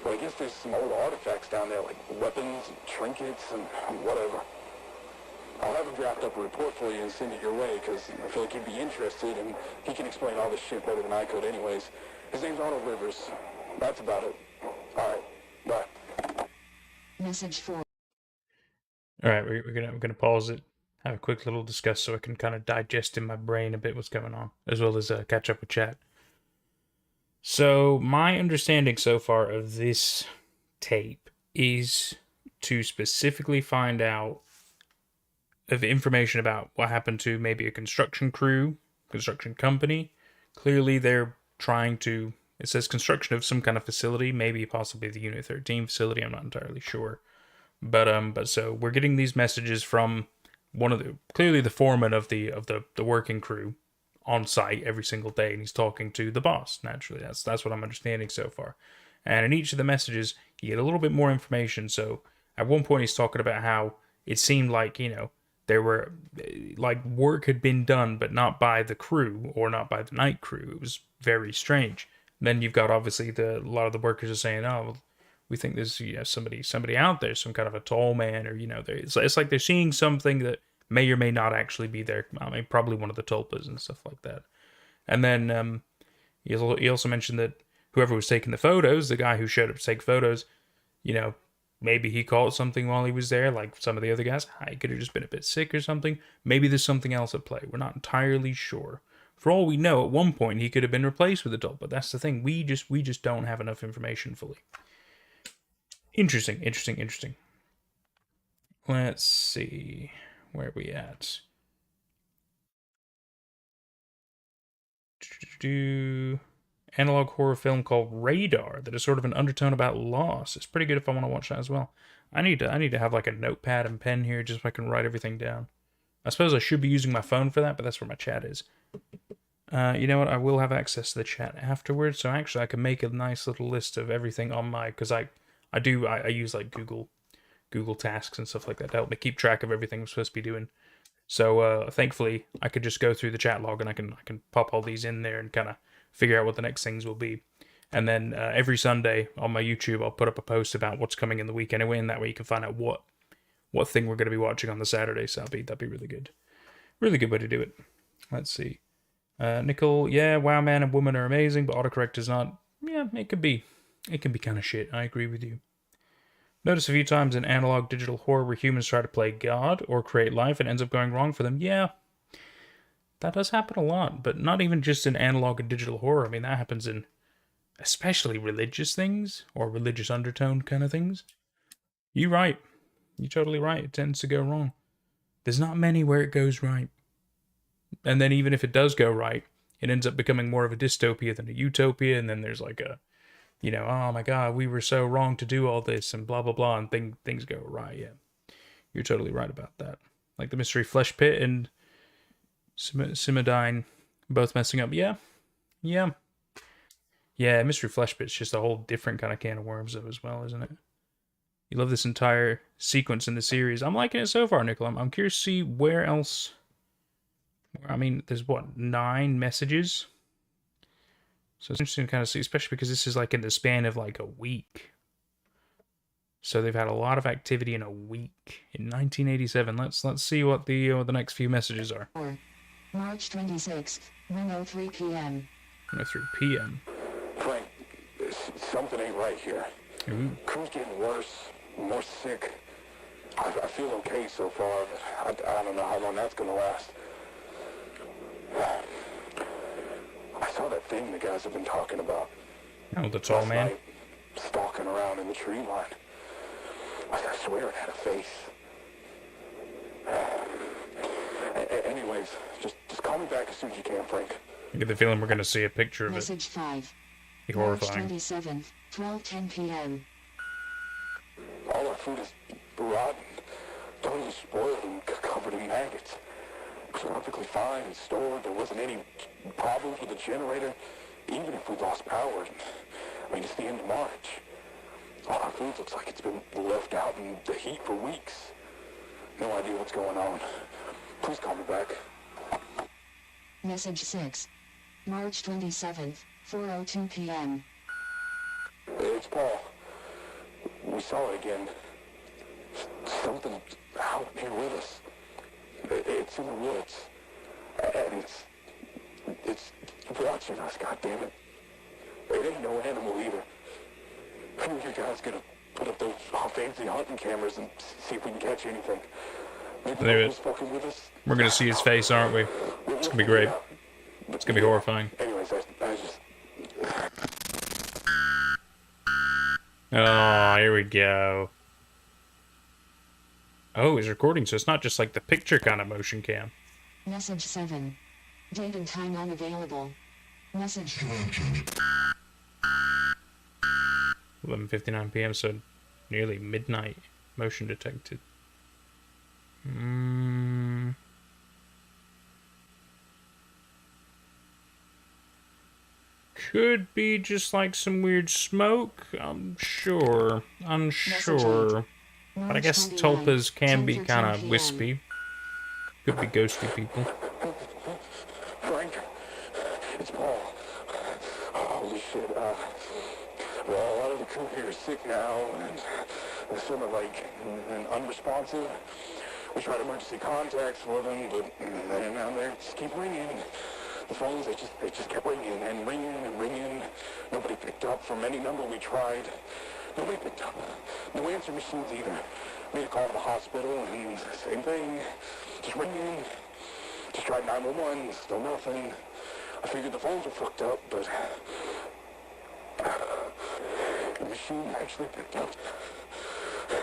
But I guess there's some old artifacts down there, like weapons, and trinkets, and whatever. I'll have him draft up a report for you and send it your way, because I feel like he'd be interested, and he can explain all this shit better than I could anyways. His name's Arnold Rivers. That's about it. All right. Bye. Message 4. All right, we're gonna pause it, have a quick little discuss so I can kind of digest in my brain a bit what's going on, as well as catch up with chat. So my understanding so far of this tape is to specifically find out of information about what happened to maybe a construction crew, construction company. Clearly they're trying to, it says construction of some kind of facility, maybe possibly the Unit 13 facility, I'm not entirely sure. But so we're getting these messages from one of clearly the foreman of the working crew on site every single day, and he's talking to the boss. Naturally, that's what I'm understanding so far. And in each of the messages, you get a little bit more information. So at one point, he's talking about how it seemed like there were like work had been done, but not by the crew or not by the night crew. It was very strange. And then you've got obviously a lot of the workers are saying, oh, well, we think there's somebody out there, some kind of a tall man, or it's like they're seeing something that may or may not actually be there. I mean, probably one of the tulpas and stuff like that. And then he also mentioned that whoever was taking the photos, the guy who showed up to take photos, maybe he caught something while he was there, like some of the other guys. He could have just been a bit sick or something. Maybe there's something else at play. We're not entirely sure. For all we know, at one point he could have been replaced with a tulpa. That's the thing. We just don't have enough information fully. Interesting. Let's see. Where are we at? Analog horror film called Radar that is sort of an undertone about loss. It's pretty good if I want to watch that as well. I need to have like a notepad and pen here just so I can write everything down. I suppose I should be using my phone for that, but that's where my chat is. You know what? I will have access to the chat afterwards, so actually I can make a nice little list of everything on my, because I use like Google Tasks and stuff like that to help me keep track of everything I'm supposed to be doing. So thankfully, I could just go through the chat log and I can pop all these in there and kind of figure out what the next things will be. And then every Sunday on my YouTube, I'll put up a post about what's coming in the week anyway, and that way you can find out what thing we're going to be watching on the Saturday. So that'd be really good. Really good way to do it. Let's see. Nickel, yeah, Wow Man and Woman are amazing, but autocorrect is not. Yeah, it can be kind of shit. I agree with you. Notice a few times in analog digital horror where humans try to play God or create life and ends up going wrong for them. Yeah, that does happen a lot, but not even just in analog and digital horror. I mean, that happens in especially religious things or religious undertone kind of things. You're right. You're totally right. It tends to go wrong. There's not many where it goes right. And then even if it does go right, it ends up becoming more of a dystopia than a utopia, and then there's like a, oh my god, we were so wrong to do all this, and blah, blah, blah, and things go awry, yeah. You're totally right about that. Like the Mystery Flesh Pit and Simodine both messing up. Yeah. Mystery Flesh Pit's just a whole different kind of can of worms as well, isn't it? You love this entire sequence in the series. I'm liking it so far, Nickel. I'm curious to see where else. I mean, there's 9 messages? So it's interesting to kind of see, especially because this is like in the span of like a week. So they've had a lot of activity in a week. In 1987. Let's see what the next few messages are. March 26th, 1:03 p.m. 1:03 p.m. Frank, something ain't right here. Ooh. Crew's getting worse, more sick. I feel okay so far, but I don't know how long that's gonna last. I saw that thing the guys have been talking about. Oh, the tall man? Night, stalking around in the tree line. I swear it had a face. Anyways, just call me back as soon as you can, Frank. I get the feeling we're going to see a picture of Message 5. it. Horrifying. March 27th, 12:10 p.m. All our food is rotten, totally spoiled and covered in maggots. It was perfectly fine and stored. There wasn't any problems with the generator, even if we lost power. I mean, it's the end of March. All our food looks like it's been left out in the heat for weeks. No idea what's going on. Please call me back. Message 6. March 27th, 4:02 p.m. It's Paul. We saw it again. Something out here with us. It's in the woods. And it's watching us, goddammit. It ain't no animal either. Who are you guys gonna put up those fancy hunting cameras and see if we can catch anything? Maybe fucking with us. We're gonna see his face, aren't we? It's gonna be great. It's gonna be horrifying. Anyways, I just... Oh, here we go. Oh, he's recording, so it's not just like the picture kind of motion cam. Message 7. Date and time unavailable. Message 11:59 p.m., so nearly midnight. Motion detected. Could be just like some weird smoke. Unsure. But I guess tulpas can be kind of wispy. Could be ghosty people. Frank, it's Paul. Holy shit, well, a lot of the crew here is sick now, and they're sort of like unresponsive. We tried emergency contacts for them, but they just keep ringing. The phones, they just kept ringing and ringing and ringing. Nobody picked up from any number we tried. Nobody picked up. No answer machines either. Made a call to the hospital, and same thing. Just ringing. Just tried 911, still nothing. I figured the phones were fucked up, but the machine actually picked up. I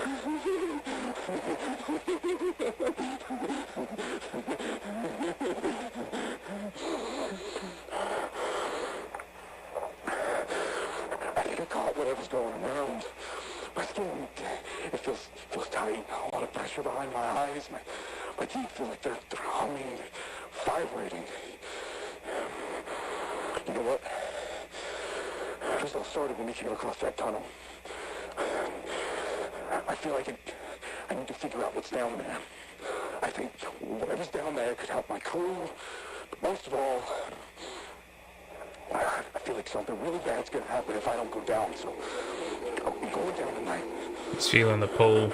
think I caught whatever's going around. My skin, it feels tight. A lot of pressure behind my eyes. My teeth feel like they're humming, vibrating. You know what? This all started when we came across that tunnel. I feel like I need to figure out what's down there. I think whatever's down there could help my crew. But most of all, I feel like something really bad's gonna happen if I don't go down. So I'm going down tonight. He's feeling the pull.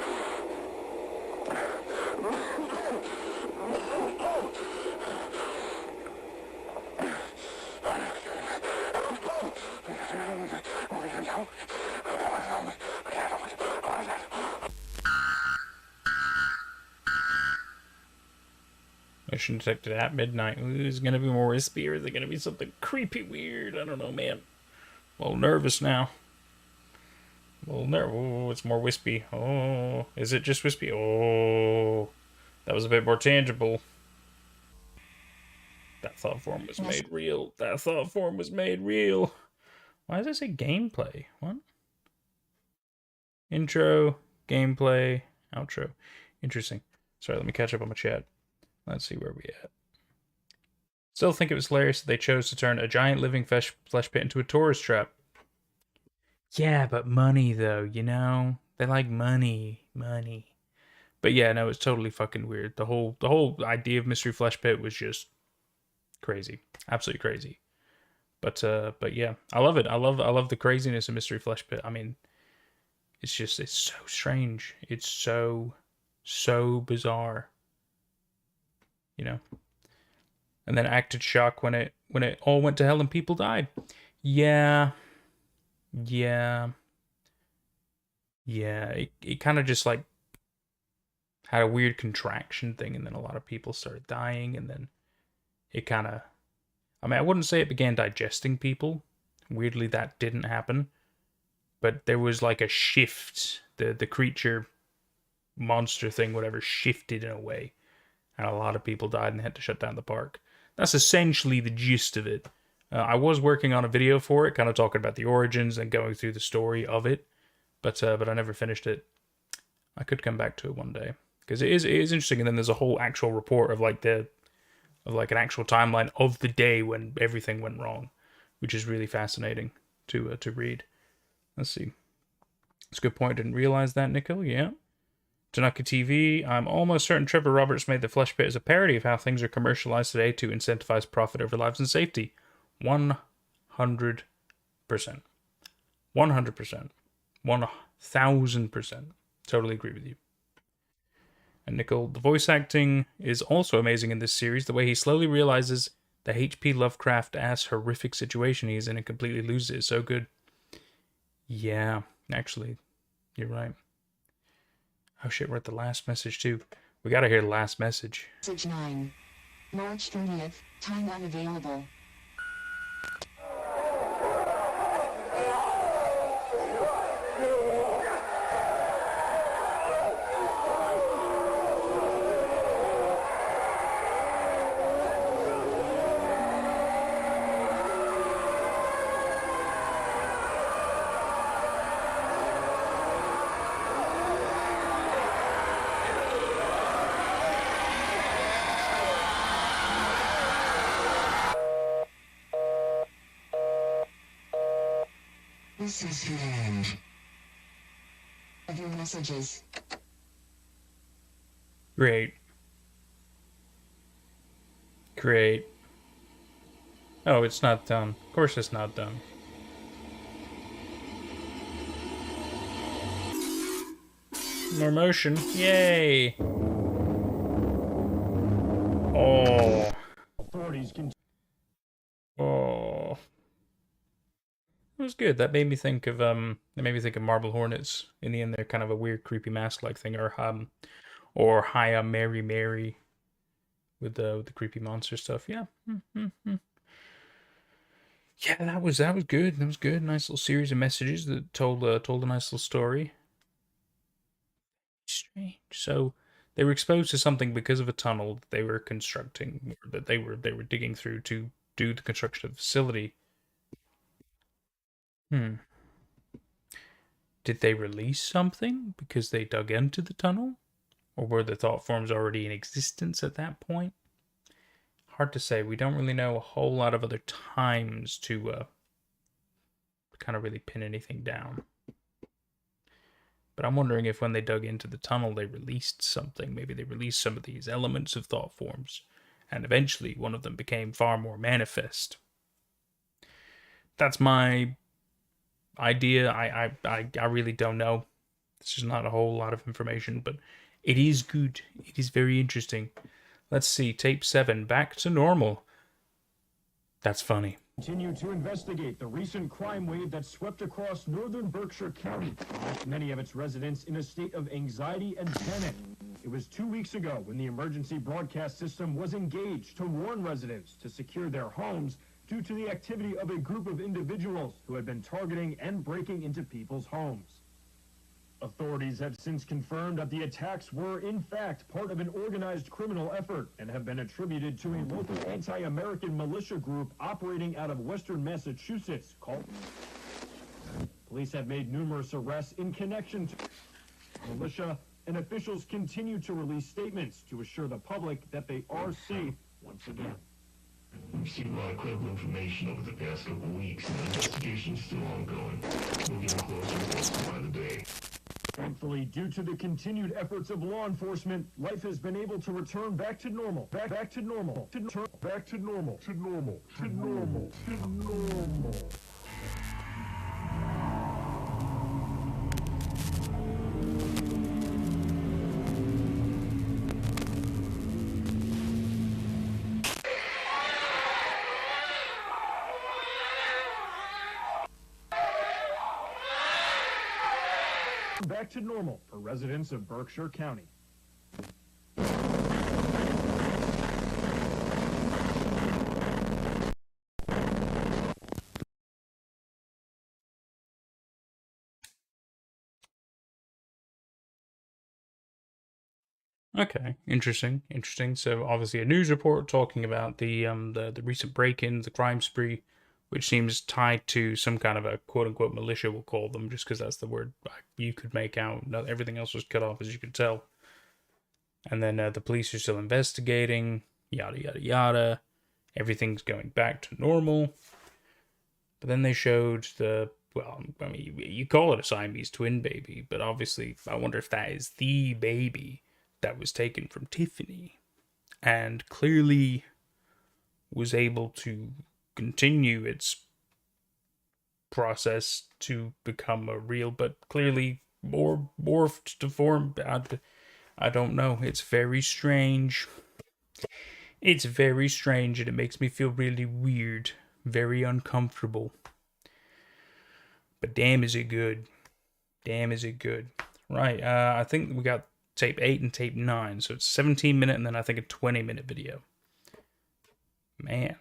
Motion detected at midnight. Is it going to be more wispy or is it going to be something creepy weird? I don't know, man. A little nervous now. Oh, it's more wispy. Oh, is it just wispy? Oh, that was a bit more tangible. That thought form was made real. That thought form was made real. Why does it say gameplay? What? Intro, gameplay, outro. Interesting. Sorry, let me catch up on my chat. Let's see where we at. Still think it was hilarious that they chose to turn a giant living flesh pit into a tourist trap. Yeah, but money though, you know? They like money. But yeah, no, it's totally fucking weird. The whole idea of Mystery Flesh Pit was just crazy. Absolutely crazy. But yeah, I love it. I love the craziness of Mystery Flesh Pit. I mean, it's so strange. It's so bizarre. You know? And then acted shock when it all went to hell and people died. Yeah. It kind of just like had a weird contraction thing, and then a lot of people started dying, and then it kind of, I mean, I wouldn't say it began digesting people. Weirdly, that didn't happen. But there was like a shift. The creature, monster thing, whatever, shifted in a way. And a lot of people died and they had to shut down the park. That's essentially the gist of it. I was working on a video for it, kind of talking about the origins and going through the story of it. But I never finished it. I could come back to it one day. Because it is interesting, and then there's a whole actual report of like an actual timeline of the day when everything went wrong, which is really fascinating to read. Let's see. That's a good point. Didn't realize that, Nico. Yeah. Tanaka TV. I'm almost certain Trevor Roberts made the Flesh Pit as a parody of how things are commercialized today to incentivize profit over lives and safety. 100%. 100%. 1000%. Totally agree with you. And Nicole, the voice acting is also amazing in this series. The way he slowly realizes the H.P. Lovecraft-ass horrific situation he's in and completely loses it is so good. Yeah, actually, you're right. Oh shit, we're at the last message too. We gotta hear the last message. Message 9. March 30th, time unavailable. This is the end of your messages. Great. Oh, it's not done. Of course it's not done. More motion. Yay! Oh. Oh. It was good. That made me think of Marble Hornets. In the end, they're kind of a weird, creepy mask-like thing, or Hiya Mary Mary, with the creepy monster stuff. Yeah. Yeah, that was good. That was good. Nice little series of messages that told a nice little story. strange. So they were exposed to something because of a tunnel that they were constructing, or that they were digging through to do the construction of the facility. Did they release something because they dug into the tunnel? Or were the thought forms already in existence at that point? Hard to say. We don't really know a whole lot of other times to kind of really pin anything down. But I'm wondering if when they dug into the tunnel, they released something. Maybe they released some of these elements of thought forms, and eventually one of them became far more manifest. That's my idea. I really don't know. It's just not a whole lot of information, but it is good. It is very interesting. Let's see, tape 7, back to normal. That's funny. Continue to investigate the recent crime wave that swept across northern Berkshire County, left many of its residents in a state of anxiety and panic. It was 2 weeks ago when the emergency broadcast system was engaged to warn residents to secure their homes due to the activity of a group of individuals who had been targeting and breaking into people's homes. Authorities have since confirmed that the attacks were, in fact, part of an organized criminal effort and have been attributed to a local anti-American militia group operating out of western Massachusetts called... Police have made numerous arrests in connection to militia, and officials continue to release statements to assure the public that they are safe once again. We've seen a lot of credible information over the past couple of weeks, and the investigation's still ongoing. We're getting closer by the day. Thankfully, due to the continued efforts of law enforcement, life has been able to return back to normal. Back to normal. Back to normal. To normal. To normal. To normal. Back to normal for residents of Berkshire County. Okay, interesting. So obviously a news report talking about the recent break-ins, the crime spree, which seems tied to some kind of a quote-unquote militia, we'll call them, just because that's the word you could make out. Everything else was cut off, as you could tell. And then the police are still investigating, yada, yada, yada. Everything's going back to normal. But then they showed you call it a Siamese twin baby, but obviously I wonder if that is the baby that was taken from Tiffany and clearly was able to continue its process to become a real, but clearly more morphed to form. I don't know. It's very strange. It's very strange, and it makes me feel really weird, very uncomfortable. But damn, is it good. Damn, is it good. Right, I think we got tape 8 and tape 9, so it's 17-minute and then I think a 20-minute video. Man.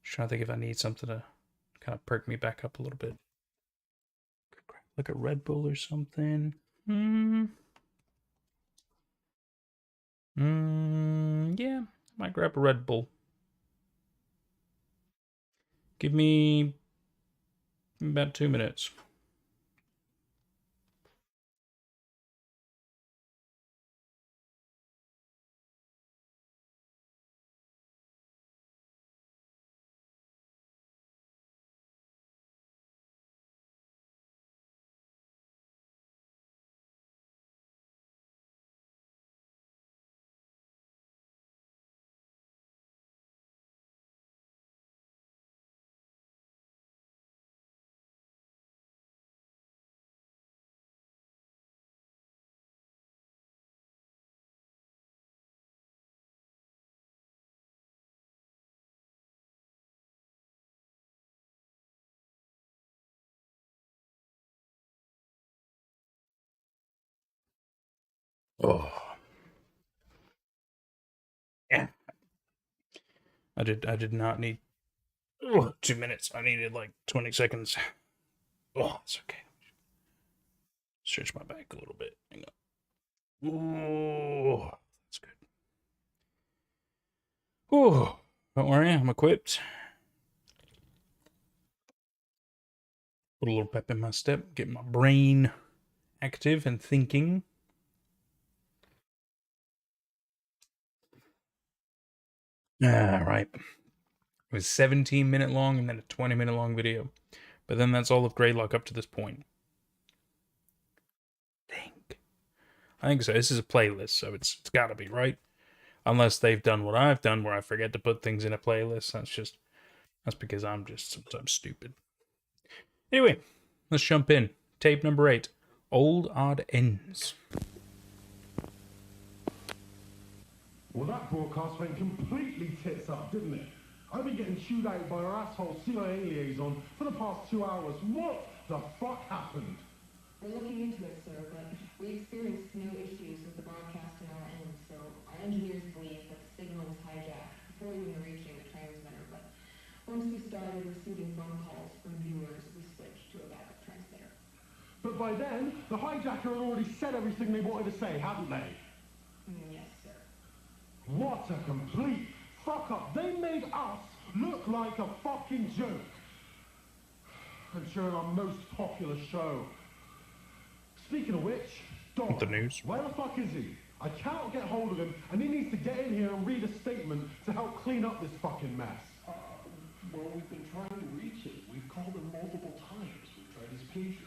Just trying to think if I need something to kind of perk me back up a little bit. Like a Red Bull or something. Yeah, might grab a Red Bull. Give me about 2 minutes. Oh. Yeah. I did not need 2 minutes. I needed like 20 seconds. Oh, it's okay. Stretch my back a little bit. Hang on. Ooh, that's good. Ooh, don't worry, I'm equipped. Put a little pep in my step, get my brain active and thinking. Alright. It was 17-minute long and then a 20-minute long video. But then that's all of GREYLOCK up to this point. I think so. This is a playlist, so it's gotta be, right? Unless they've done what I've done where I forget to put things in a playlist. That's because I'm just sometimes stupid. Anyway, let's jump in. Tape number 8. Old Odd Ends. Well, that broadcast went completely tits up, didn't it? I've been getting chewed out by our asshole CIA liaison for the past 2 hours. What the fuck happened? We're looking into it, sir, but we experienced no issues with the broadcast on our end, so our engineers believe that the signal was hijacked before even reaching the transmitter, but once we started receiving phone calls from viewers, we switched to a backup transmitter. But by then, the hijacker had already said everything they wanted to say, hadn't they? Yes, sir. What a complete fuck up. They made us look like a fucking joke. And during our most popular show. Speaking of which, Doc, the news. Where the fuck is he? I cannot get hold of him, and he needs to get in here and read a statement to help clean up this fucking mess. Well, we've been trying to reach him. We've called him multiple times. We've tried his pager.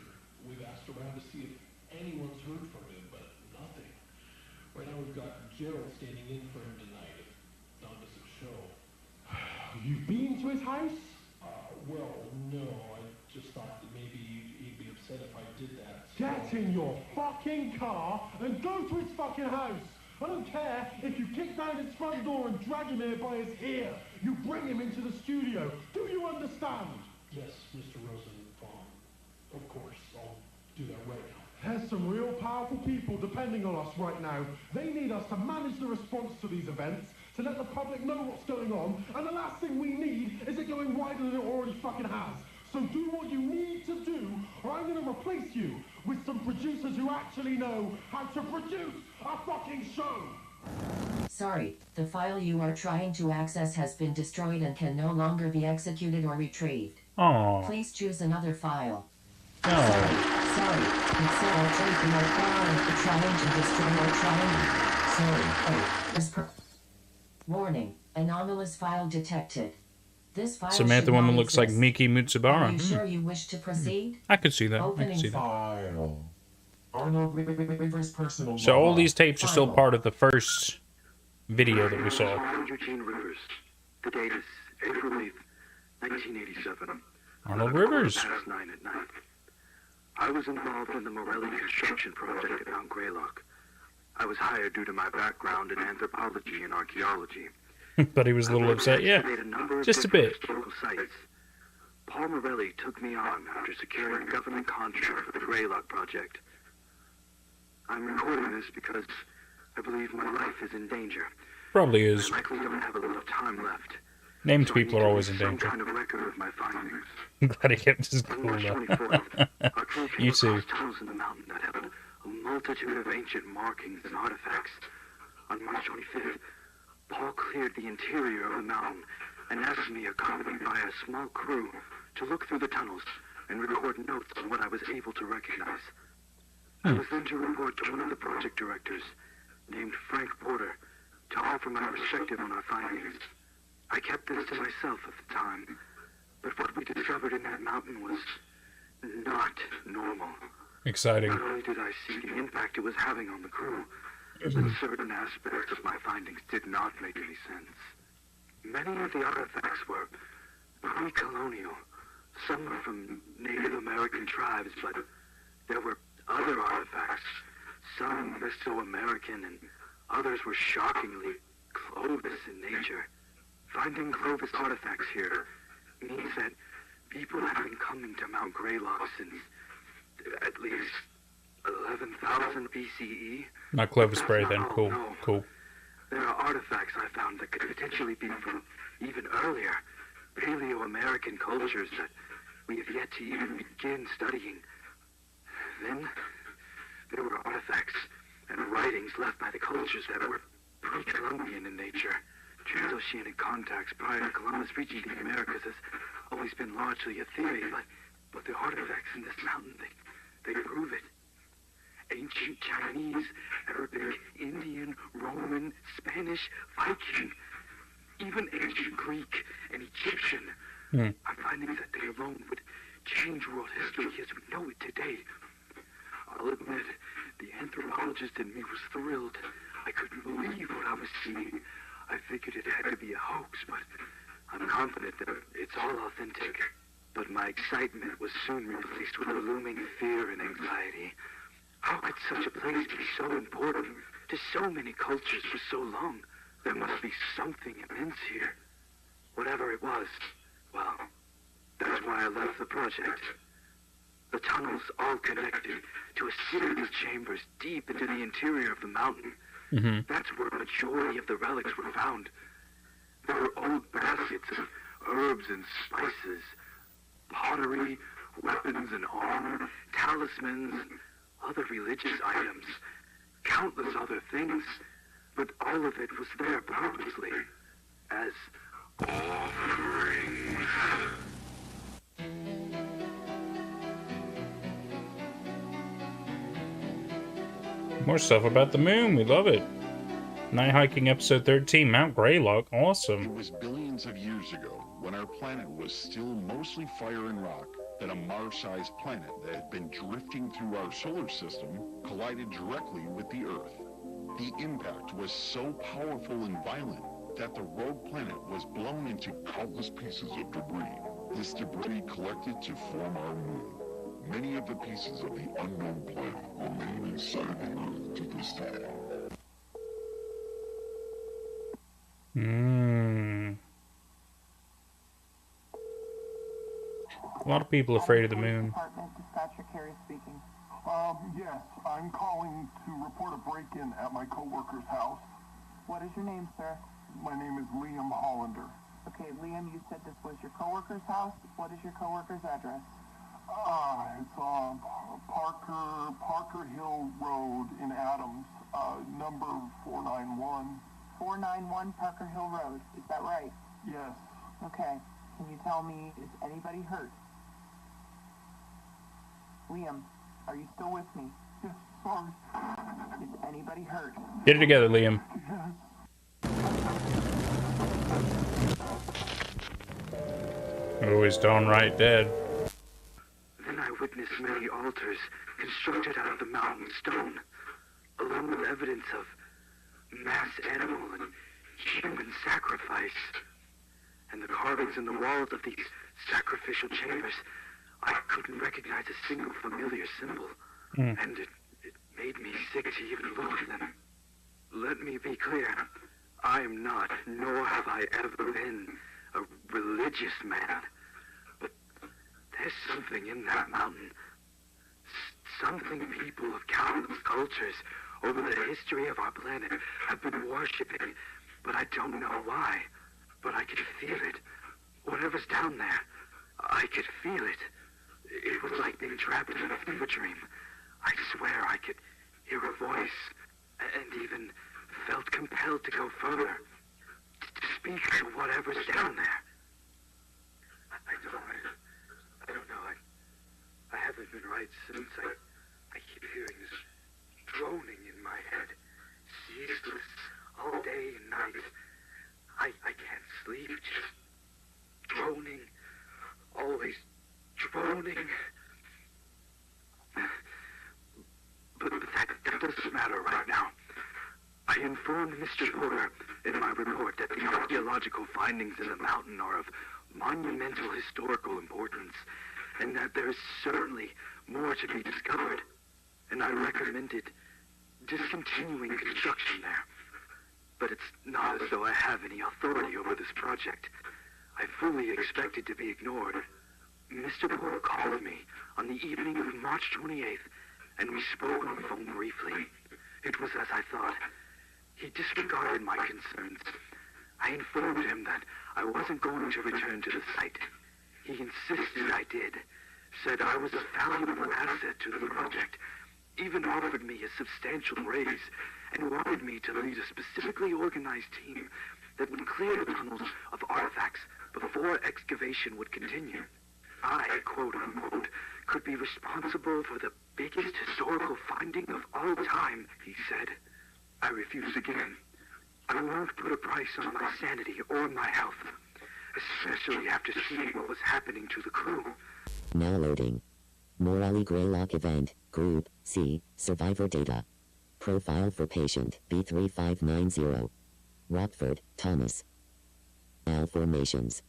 We've asked around to see if anyone's heard from him, but nothing. Right now we've got Gerald standing in for him tonight if Don doesn't show. You've been to his house? Well, no. I just thought that maybe he'd be upset if I did that. So. Get in your fucking car and go to his fucking house. I don't care if you kick down his front door and drag him here by his ear. You bring him into the studio. Do you understand? Yes, Mr. Rosenbaum. Of course, I'll do that right now. There's some real powerful people depending on us right now. They need us to manage the response to these events, to let the public know what's going on, and the last thing we need is it going wider than it already fucking has. So do what you need to do, or I'm going to replace you with some producers who actually know how to produce a fucking show. Sorry, the file you are trying to access has been destroyed and can no longer be executed or retrieved. Aww. Please choose another file. Oh. Sorry. It said I'll take your file and trying to destroy or trying. Sorry. Warning. Anomalous file detected. This file Samantha woman looks like Miki Mutsubara. Are you sure you wish to proceed? I could see that. Opening I could see that. File. Arnold Rivers personal. So all these tapes are still part of the first video that we saw. Eugene Rivers. The date is April 8th, 1987. Arnold Rivers. Past 9 at night. I was involved in the Morelli construction project at Mount GREYLOCK. I was hired due to my background in anthropology and archaeology. But he was a little upset, yeah. Just a bit. Sites. Paul Morelli took me on after securing a government contract for the GREYLOCK project. I'm recording this because I believe my life is in danger. Probably is. I likely don't have a lot of time left. Named people are always in Some danger. kind of record of my findings. I'm glad he kept his cool March though. 24th, our crew came You too. across tunnels in the mountain that held a multitude of ancient markings and artifacts. On March 25th, Paul cleared the interior of the mountain and asked me, accompanied by a small crew, to look through the tunnels and record notes on what I was able to recognize. I was then to report to one of the project directors, named Frank Porter, to offer my perspective on our findings. I kept this to myself at the time, but what we discovered in that mountain was not normal. Exciting. Not only did I see the impact it was having on the crew, but certain aspects of my findings did not make any sense. Many of the artifacts were pre-colonial. Some were from Native American tribes, but there were other artifacts, some Mesoamerican, and others were shockingly Clovis in nature. Finding Clovis artifacts here means that people have been coming to Mount GREYLOCK since at least 11,000 BCE. Not Clovis Spray then. Cool. Cool. There are artifacts I found that could potentially be from even earlier Paleo-American cultures that we have yet to even begin studying. Then There were artifacts and writings left by the cultures that were pre-Columbian in nature. Transoceanic contacts prior to Columbus reaching the Americas has always been largely a theory, but the artifacts in this mountain, they prove it. Ancient Chinese, Arabic, Indian, Roman, Spanish, Viking, even ancient Greek and Egyptian are findings that they alone would change world history as we know it today. I'll admit, the anthropologist in me was thrilled. I couldn't believe what I was seeing. I figured it had to be a hoax, but I'm confident that it's all authentic. But my excitement was soon replaced with a looming fear and anxiety. How could such a place be so important to so many cultures for so long? There must be something immense here. Whatever it was, well, that's why I left the project. The tunnels all connected to a series of chambers deep into the interior of the mountain. That's where a majority of the relics were found. There were old baskets of herbs and spices, pottery, weapons and armor, talismans, other religious items, countless other things, but all of it was there purposely, as offerings. More stuff about the moon. We love it. Night hiking episode 13, Mount Greylock. Awesome. It was billions of years ago, when our planet was still mostly fire and rock, that a Mars-sized planet that had been drifting through our solar system collided directly with the Earth. The impact was so powerful and violent that the rogue planet was blown into countless pieces of debris. This debris collected to form our moon. Many of the pieces of the unknown planet remain inside the Earth to this day. A lot of people afraid of the moon. Dispatcher Carey speaking. Yes, I'm calling to report a break-in at my coworker's house. What is your name, sir? My name is Liam Hollander. Okay, Liam, you said this was your coworker's house. What is your coworker's address? It's Parker Hill Road in Adams, number 491. 491 Parker Hill Road, is that right? Yes. Okay, can you tell me, is anybody hurt? Liam, are you still with me? Yes, sorry. Is anybody hurt? Get it together, Liam. Oh, he's downright dead. Then I witnessed many altars constructed out of the mountain stone, along with evidence of mass animal and human sacrifice. And the carvings in the walls of these sacrificial chambers, I couldn't recognize a single familiar symbol. And it made me sick to even look at them. Let me be clear. I am not, nor have I ever been, a religious man. But there's something in that mountain. Something people of countless cultures over the history of our planet have been worshipping. But I don't know why. But I could feel it. Whatever's down there, I could feel it. It was like being trapped in a fever dream. I swear I could hear a voice, and even felt compelled to go further, to speak to whatever's down there. I don't know. I haven't been right since. I keep hearing this droning in my head, ceaseless, all day and night. I can't sleep, just droning, always droning. But that doesn't matter right now. I informed Mr. Porter in my report that the archaeological findings in the mountain are of monumental historical importance, and that there is certainly more to be discovered. And I recommended discontinuing construction there. But it's not as though I have any authority over this project. I fully expected to be ignored. Mr. Porter called me on the evening of March 28th, and we spoke on the phone briefly. It was as I thought. He disregarded my concerns. I informed him that I wasn't going to return to the site. He insisted I did, said I was a valuable asset to the project, even offered me a substantial raise and wanted me to lead a specifically organized team that would clear the tunnels of artifacts before excavation would continue. I, quote-unquote, could be responsible for the biggest historical finding of all time, he said. I refused again. I won't put a price on my sanity or my health, especially after seeing what was happening to the crew. Now loading. Morale GREYLOCK event, Group C, Survivor data. Profile for patient B3590. Rockford, Thomas. Malformations.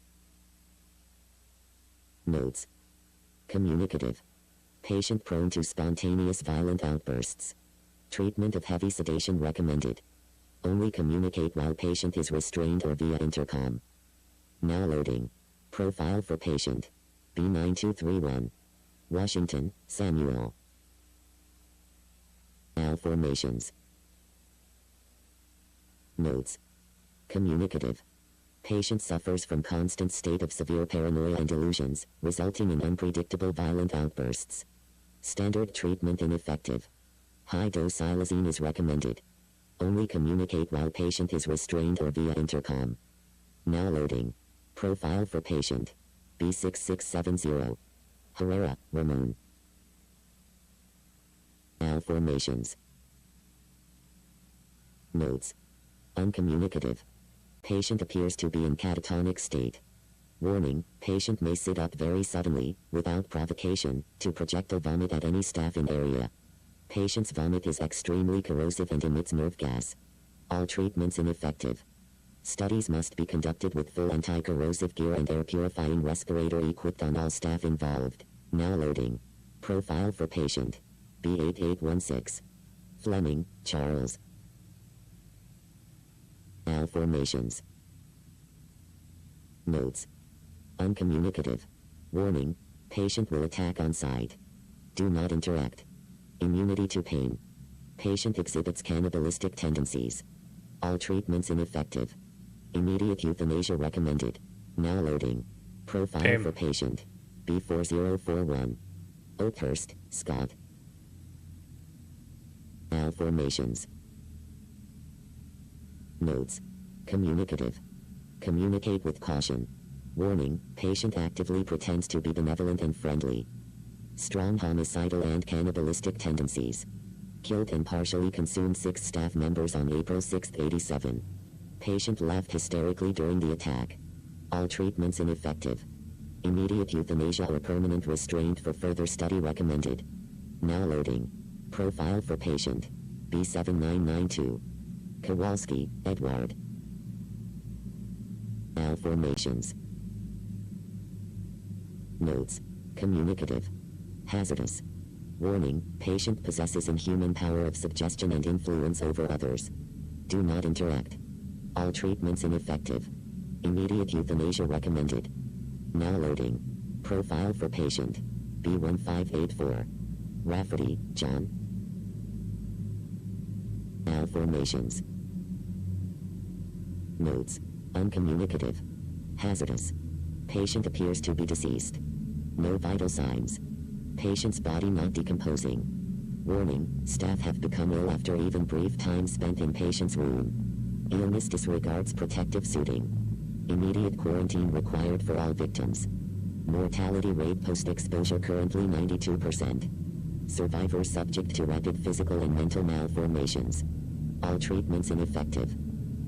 Notes. Communicative. Patient prone to spontaneous violent outbursts. Treatment of heavy sedation recommended. Only communicate while patient is restrained or via intercom. Now loading. Profile for patient B9231. Washington, Samuel. Malformations. Notes. Communicative. Patient suffers from constant state of severe paranoia and delusions, resulting in unpredictable violent outbursts. Standard treatment ineffective. High-dose xylazine is recommended. Only communicate while patient is restrained or via intercom. Now loading. Profile for patient B6670. Herrera, Ramon. Malformations. Notes. Uncommunicative. Patient appears to be in catatonic state. Warning, patient may sit up very suddenly, without provocation, to projectile vomit at any staff in area. Patient's vomit is extremely corrosive and emits nerve gas. All treatments ineffective. Studies must be conducted with full anti-corrosive gear and air purifying respirator equipped on all staff involved. Now loading. Profile for patient B8816. Fleming, Charles. Malformations. Notes. Uncommunicative. Warning, patient will attack on sight. Do not interact. Immunity to pain. Patient exhibits cannibalistic tendencies. All treatments ineffective. Immediate euthanasia recommended. Now loading. Profile for patient B4041. Oakhurst, Scott. Malformations. Notes. Communicative. Communicate with caution. Warning, patient actively pretends to be benevolent and friendly. Strong homicidal and cannibalistic tendencies. Killed and partially consumed 6 staff members on April 6, 87. Patient laughed hysterically during the attack. All treatments ineffective. Immediate euthanasia or permanent restraint for further study recommended. Now loading. Profile for patient B7992. Kowalski, Edward. Malformations. Notes. Communicative. Hazardous. Warning, patient possesses inhuman power of suggestion and influence over others. Do not interact. All treatments ineffective. Immediate euthanasia recommended. Now loading. Profile for patient B1584. Rafferty, John. Malformations. Notes. Uncommunicative. Hazardous. Patient appears to be deceased. No vital signs. Patient's body not decomposing. Warning, staff have become ill after even brief time spent in patient's room. Illness disregards protective suiting. Immediate quarantine required for all victims. Mortality rate post-exposure currently 92%. Survivors subject to rapid physical and mental malformations. All treatments ineffective.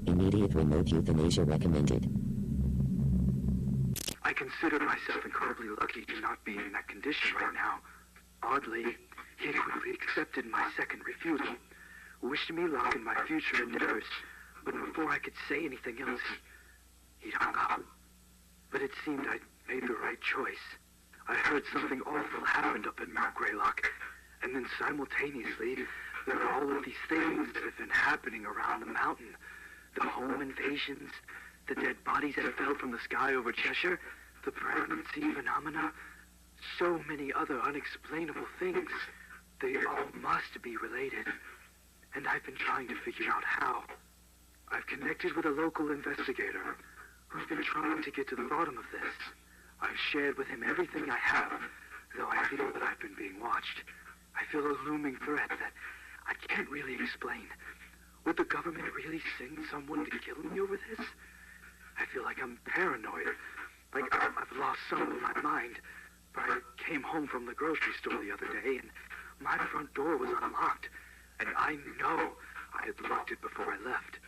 Immediate remote euthanasia recommended. I consider myself incredibly lucky to not be in that condition right now. Oddly, he quickly accepted my second refusal, wished me luck in my future endeavors, but before I could say anything else, he'd hung up. But it seemed I'd made the right choice. I heard something awful happened up at Mount GREYLOCK, and then simultaneously, there are all of these things that have been happening around the mountain. The home invasions, the dead bodies that fell from the sky over Cheshire, the pregnancy phenomena, so many other unexplainable things. They all must be related, and I've been trying to figure out how. I've connected with a local investigator who's been trying to get to the bottom of this. I've shared with him everything I have, though I feel that I've been being watched. I feel a looming threat that I can't really explain. Would the government really send someone to kill me over this? I feel like I'm paranoid. Like I've lost some of my mind. But I came home from the grocery store the other day and my front door was unlocked. And I know I had locked it before I left.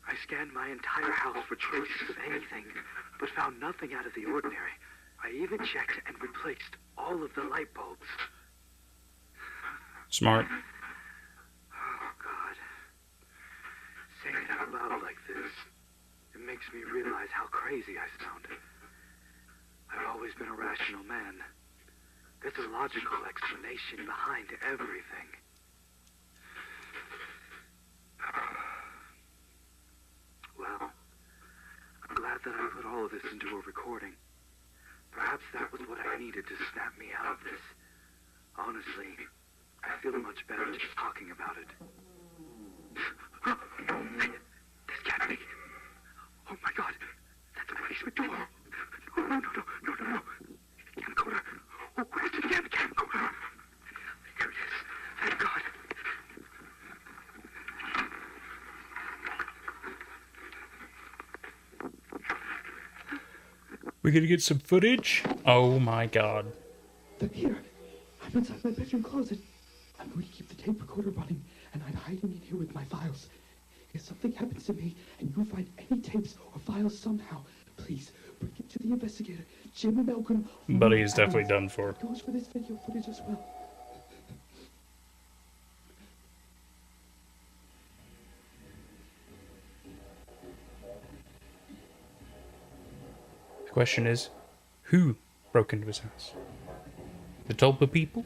I scanned my entire house for traces of anything, but found nothing out of the ordinary. I even checked and replaced all of the light bulbs. Smart. Oh, God. Saying it out loud like this, it makes me realize how crazy I sound. I've always been a rational man. There's a logical explanation behind everything. Well, I'm glad that I put all of this into a recording. Perhaps that was what I needed to snap me out of this. Honestly, I feel much better just talking about it. This can't be. Oh my God, that's my basement door. No. Camcorder. Oh, where's the damn camcorder? There it is. Thank God. We're gonna get some footage? Oh my God. They're here. I'm inside my bedroom closet. I'm going to keep the tape recorder running, and I'm hiding in here with my files. If something happens to me, and you find any tapes or files somehow, please bring it to the investigator, Jim Malcolm. Buddy is definitely done for. It goes for this video footage as well. The question is, who broke into his house? The Tulpa people?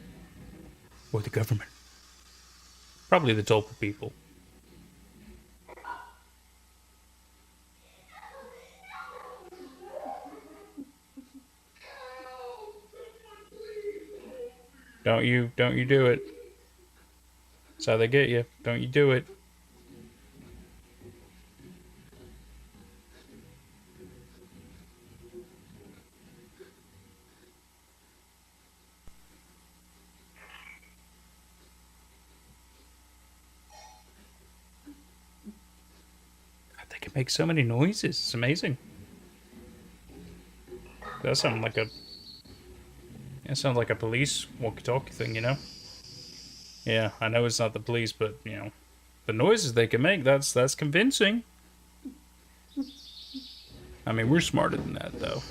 Or the government? Probably the Tulpa people. Don't you do it. That's how they get you. Don't you do it. They can make so many noises. It's amazing. That sounds like a... It sounds like a police walkie-talkie thing, you know? Yeah, I know it's not the police, but, you know, the noises they can make, that's convincing. I mean, we're smarter than that, though.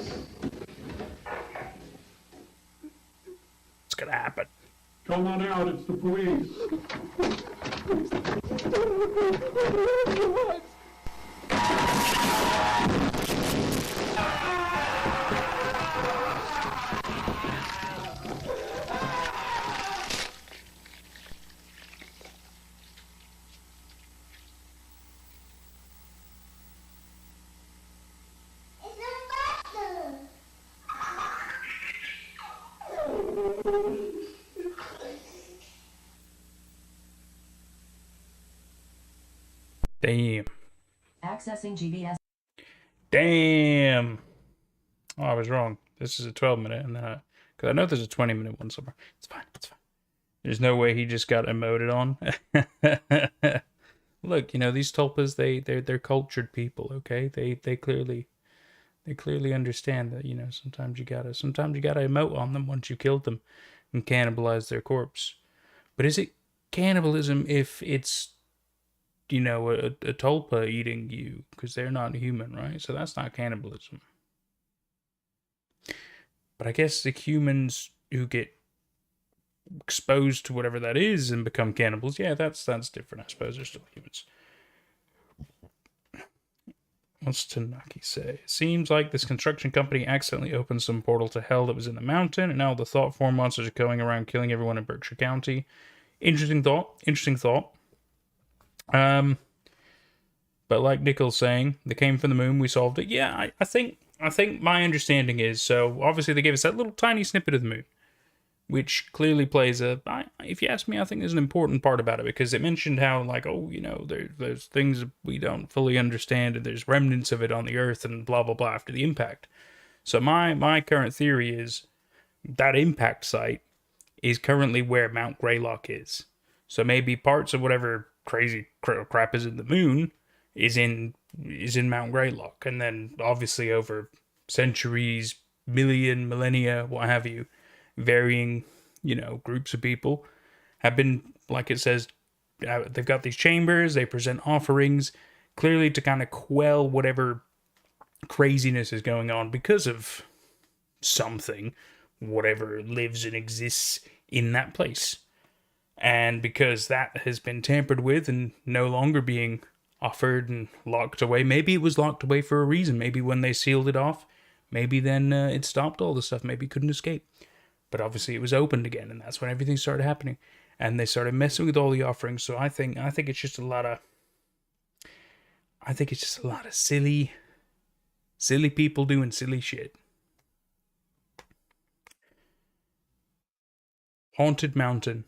It's gonna happen. Come on out, it's the police. Damn. Accessing GBS. Damn. Oh, I was wrong. This is a 12-minute, and then because I know there's a 20-minute one somewhere. It's fine. It's fine. There's no way he just got emoted on. Look, you know, these tulpas, they're cultured people. Okay, they clearly understand that, you know, sometimes you gotta emote on them once you killed them and cannibalize their corpse. But is it cannibalism if it's, you know, a tulpa eating you? Because they're not human, right? So that's not cannibalism. But I guess the humans who get exposed to whatever that is and become cannibals, yeah, that's different. I suppose they're still humans. What's Tanaki say? It seems like this construction company accidentally opened some portal to hell that was in the mountain, and now the thought form monsters are going around killing everyone in Berkshire County. Interesting thought. But like Nichols saying, they came from the moon, we solved it. Yeah, I think my understanding is, so obviously they gave us that little tiny snippet of the moon, which clearly plays if you ask me, I think there's an important part about it, because it mentioned how, like, oh, you know, there's things we don't fully understand, and there's remnants of it on the Earth, and blah, blah, blah, after the impact. So my current theory is that impact site is currently where Mount Greylock is. So maybe parts of whatever crazy crap is in the moon is in Mount Greylock, and then obviously over centuries, millennia, what have you, varying, groups of people have been, like it says, they've got these chambers, they present offerings, clearly to kind of quell whatever craziness is going on because of something, whatever lives and exists in that place. And because that has been tampered with and no longer being offered and locked away, maybe it was locked away for a reason. Maybe when they sealed it off, maybe then it stopped all the stuff. Maybe it couldn't escape. But obviously it was opened again, and that's when everything started happening. And they started messing with all the offerings. So I think it's just a lot of silly people doing silly shit. Haunted Mountain.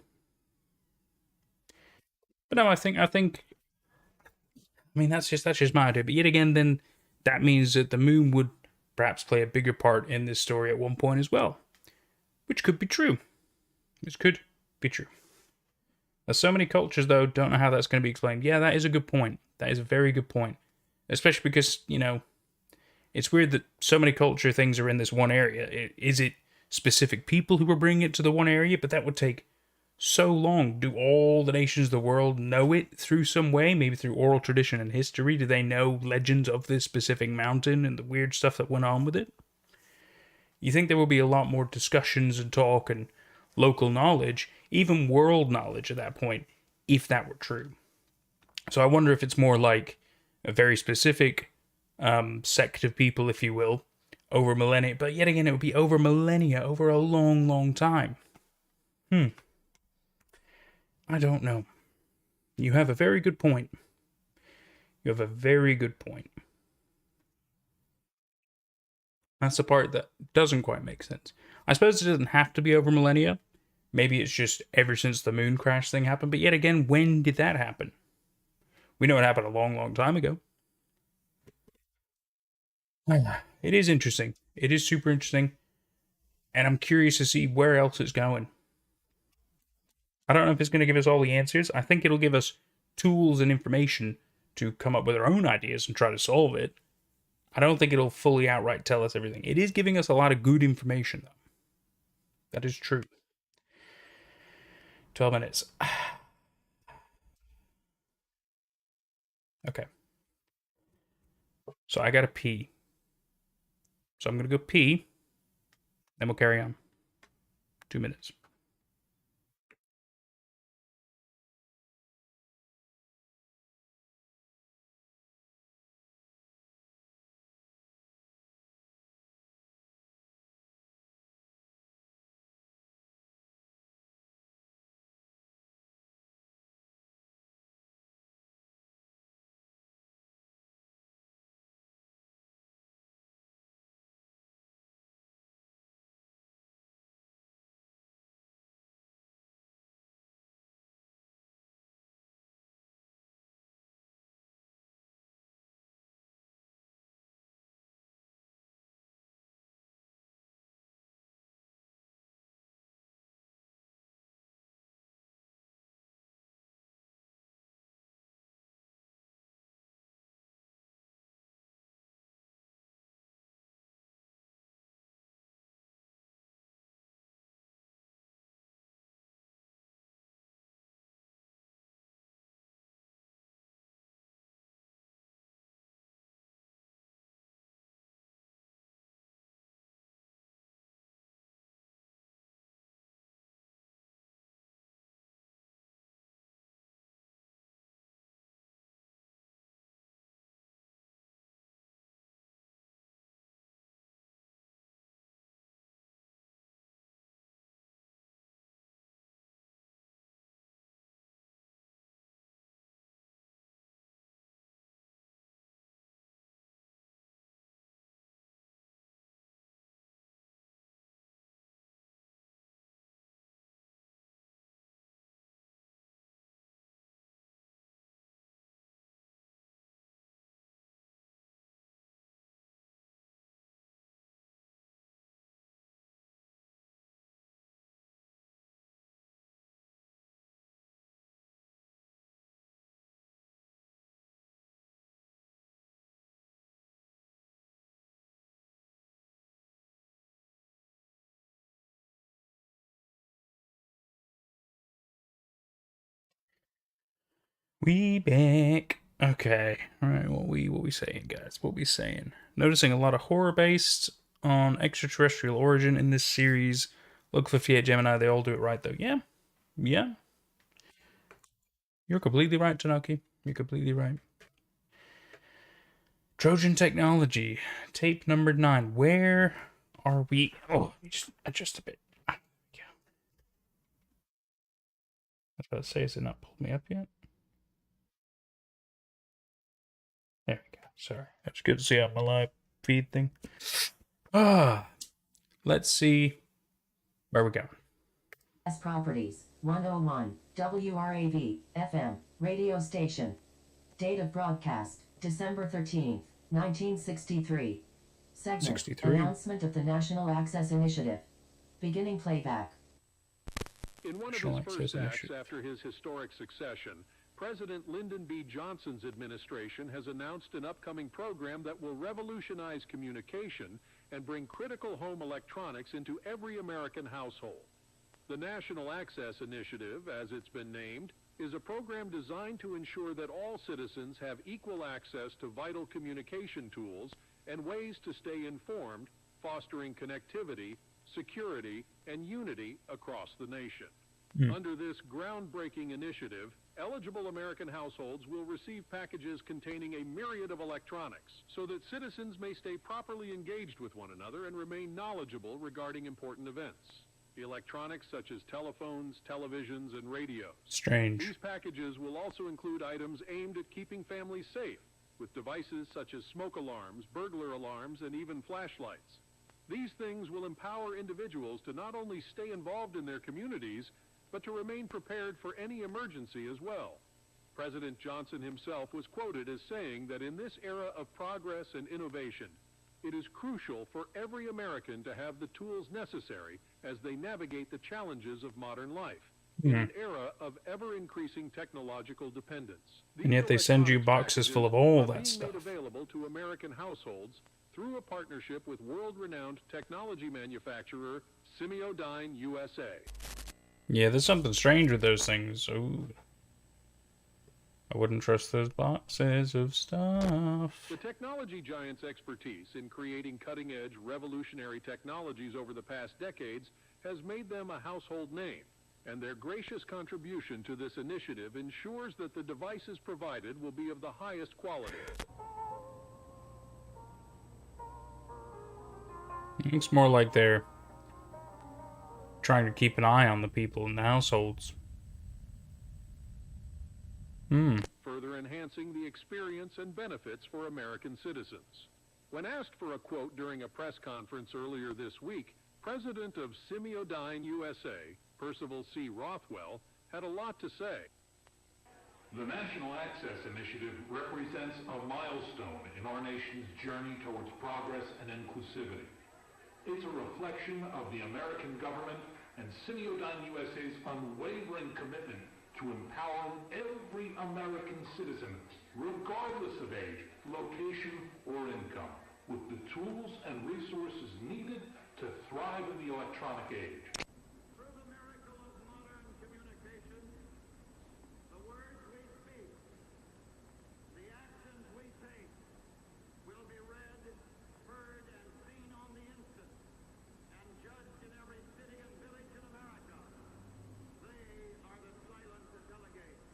But no, I mean, that's just my idea. But yet again, then that means that the moon would perhaps play a bigger part in this story at one point as well, which could be true. This could be true. Now, so many cultures, though, don't know how that's going to be explained. Yeah, that is a good point. That is a very good point. Especially because, it's weird that so many culture things are in this one area. Is it specific people who are bringing it to the one area? But that would take so long. Do all the nations of the world know it through some way? Maybe through oral tradition and history? Do they know legends of this specific mountain and the weird stuff that went on with it? You think there will be a lot more discussions and talk and local knowledge, even world knowledge at that point, if that were true. So I wonder if it's more like a very specific sect of people, if you will, over millennia. But yet again, it would be over millennia, over a long, long time. I don't know. You have a very good point. You have a very good point. That's the part that doesn't quite make sense. I suppose it doesn't have to be over millennia. Maybe it's just ever since the moon crash thing happened. But yet again, when did that happen? We know it happened a long, long time ago. It is interesting. It is super interesting. And I'm curious to see where else it's going. I don't know if it's going to give us all the answers. I think it'll give us tools and information to come up with our own ideas and try to solve it. I don't think it'll fully outright tell us everything. It is giving us a lot of good information, though. That is true. 12 minutes. Okay. So I gotta pee. So I'm gonna go pee. Then we'll carry on. 2 minutes. We back. Okay. Alright, what we saying, guys? What we saying? Noticing a lot of horror based on extraterrestrial origin in this series. Look for Fiat Gemini, they all do it right though. Yeah. Yeah. You're completely right, Tanaki. You're completely right. Trojan technology. Tape number 9. Where are we? Oh, just adjust a bit. Yeah. I was about to say, is it not pulled me up yet? There we go. Sorry. That's good to see on my live feed thing. Let's see where we go. S Properties, 101, WRAV, FM, radio station. Date of broadcast, December 13th, 1963. Segment, 63. Announcement of the National Access Initiative. Beginning playback. In one of his first acts after his historic succession, President Lyndon B. Johnson's administration has announced an upcoming program that will revolutionize communication and bring critical home electronics into every American household. The National Access Initiative, as it's been named, is a program designed to ensure that all citizens have equal access to vital communication tools and ways to stay informed, fostering connectivity, security, and unity across the nation. Under this groundbreaking initiative, eligible American households will receive packages containing a myriad of electronics so that citizens may stay properly engaged with one another and remain knowledgeable regarding important events. Electronics such as telephones, televisions, and radios. Strange. These packages will also include items aimed at keeping families safe, with devices such as smoke alarms, burglar alarms, and even flashlights. These things will empower individuals to not only stay involved in their communities, but to remain prepared for any emergency as well. President Johnson himself was quoted as saying that in this era of progress and innovation, it is crucial for every American to have the tools necessary as they navigate the challenges of modern life in an era of ever-increasing technological dependence. And yet they send you boxes full of all that stuff. Made available to American households through a partnership with world-renowned technology manufacturer Semiodyne USA. Yeah, there's something strange with those things. Ooh. I wouldn't trust those boxes of stuff. The technology giant's expertise in creating cutting-edge, revolutionary technologies over the past decades has made them a household name, and their gracious contribution to this initiative ensures that the devices provided will be of the highest quality. It's more like they're trying to keep an eye on the people in the households. Further enhancing the experience and benefits for American citizens. When asked for a quote during a press conference earlier this week, President of Semiodyne USA, Percival C. Rothwell, had a lot to say. The National Access Initiative represents a milestone in our nation's journey towards progress and inclusivity. It's a reflection of the American government and Semiodyne USA's unwavering commitment to empower every American citizen, regardless of age, location, or income, with the tools and resources needed to thrive in the electronic age. Through the miracle of modern communication, the words we speak, the actions we take, will be read, heard, and seen on the instant, and judged in every city and village in America. They are the silent delegates.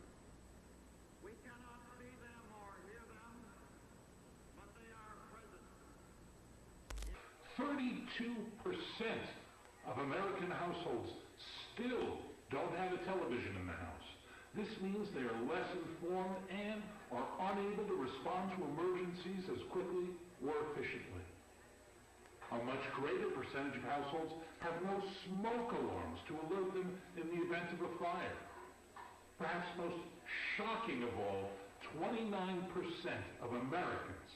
We cannot see them or hear them, but they are present. 32% of American households still don't have a television in the house. This means they are less informed and are unable to respond to emergencies as quickly or efficiently. A much greater percentage of households have no smoke alarms to alert them in the event of a fire. Perhaps most shocking of all, 29% of Americans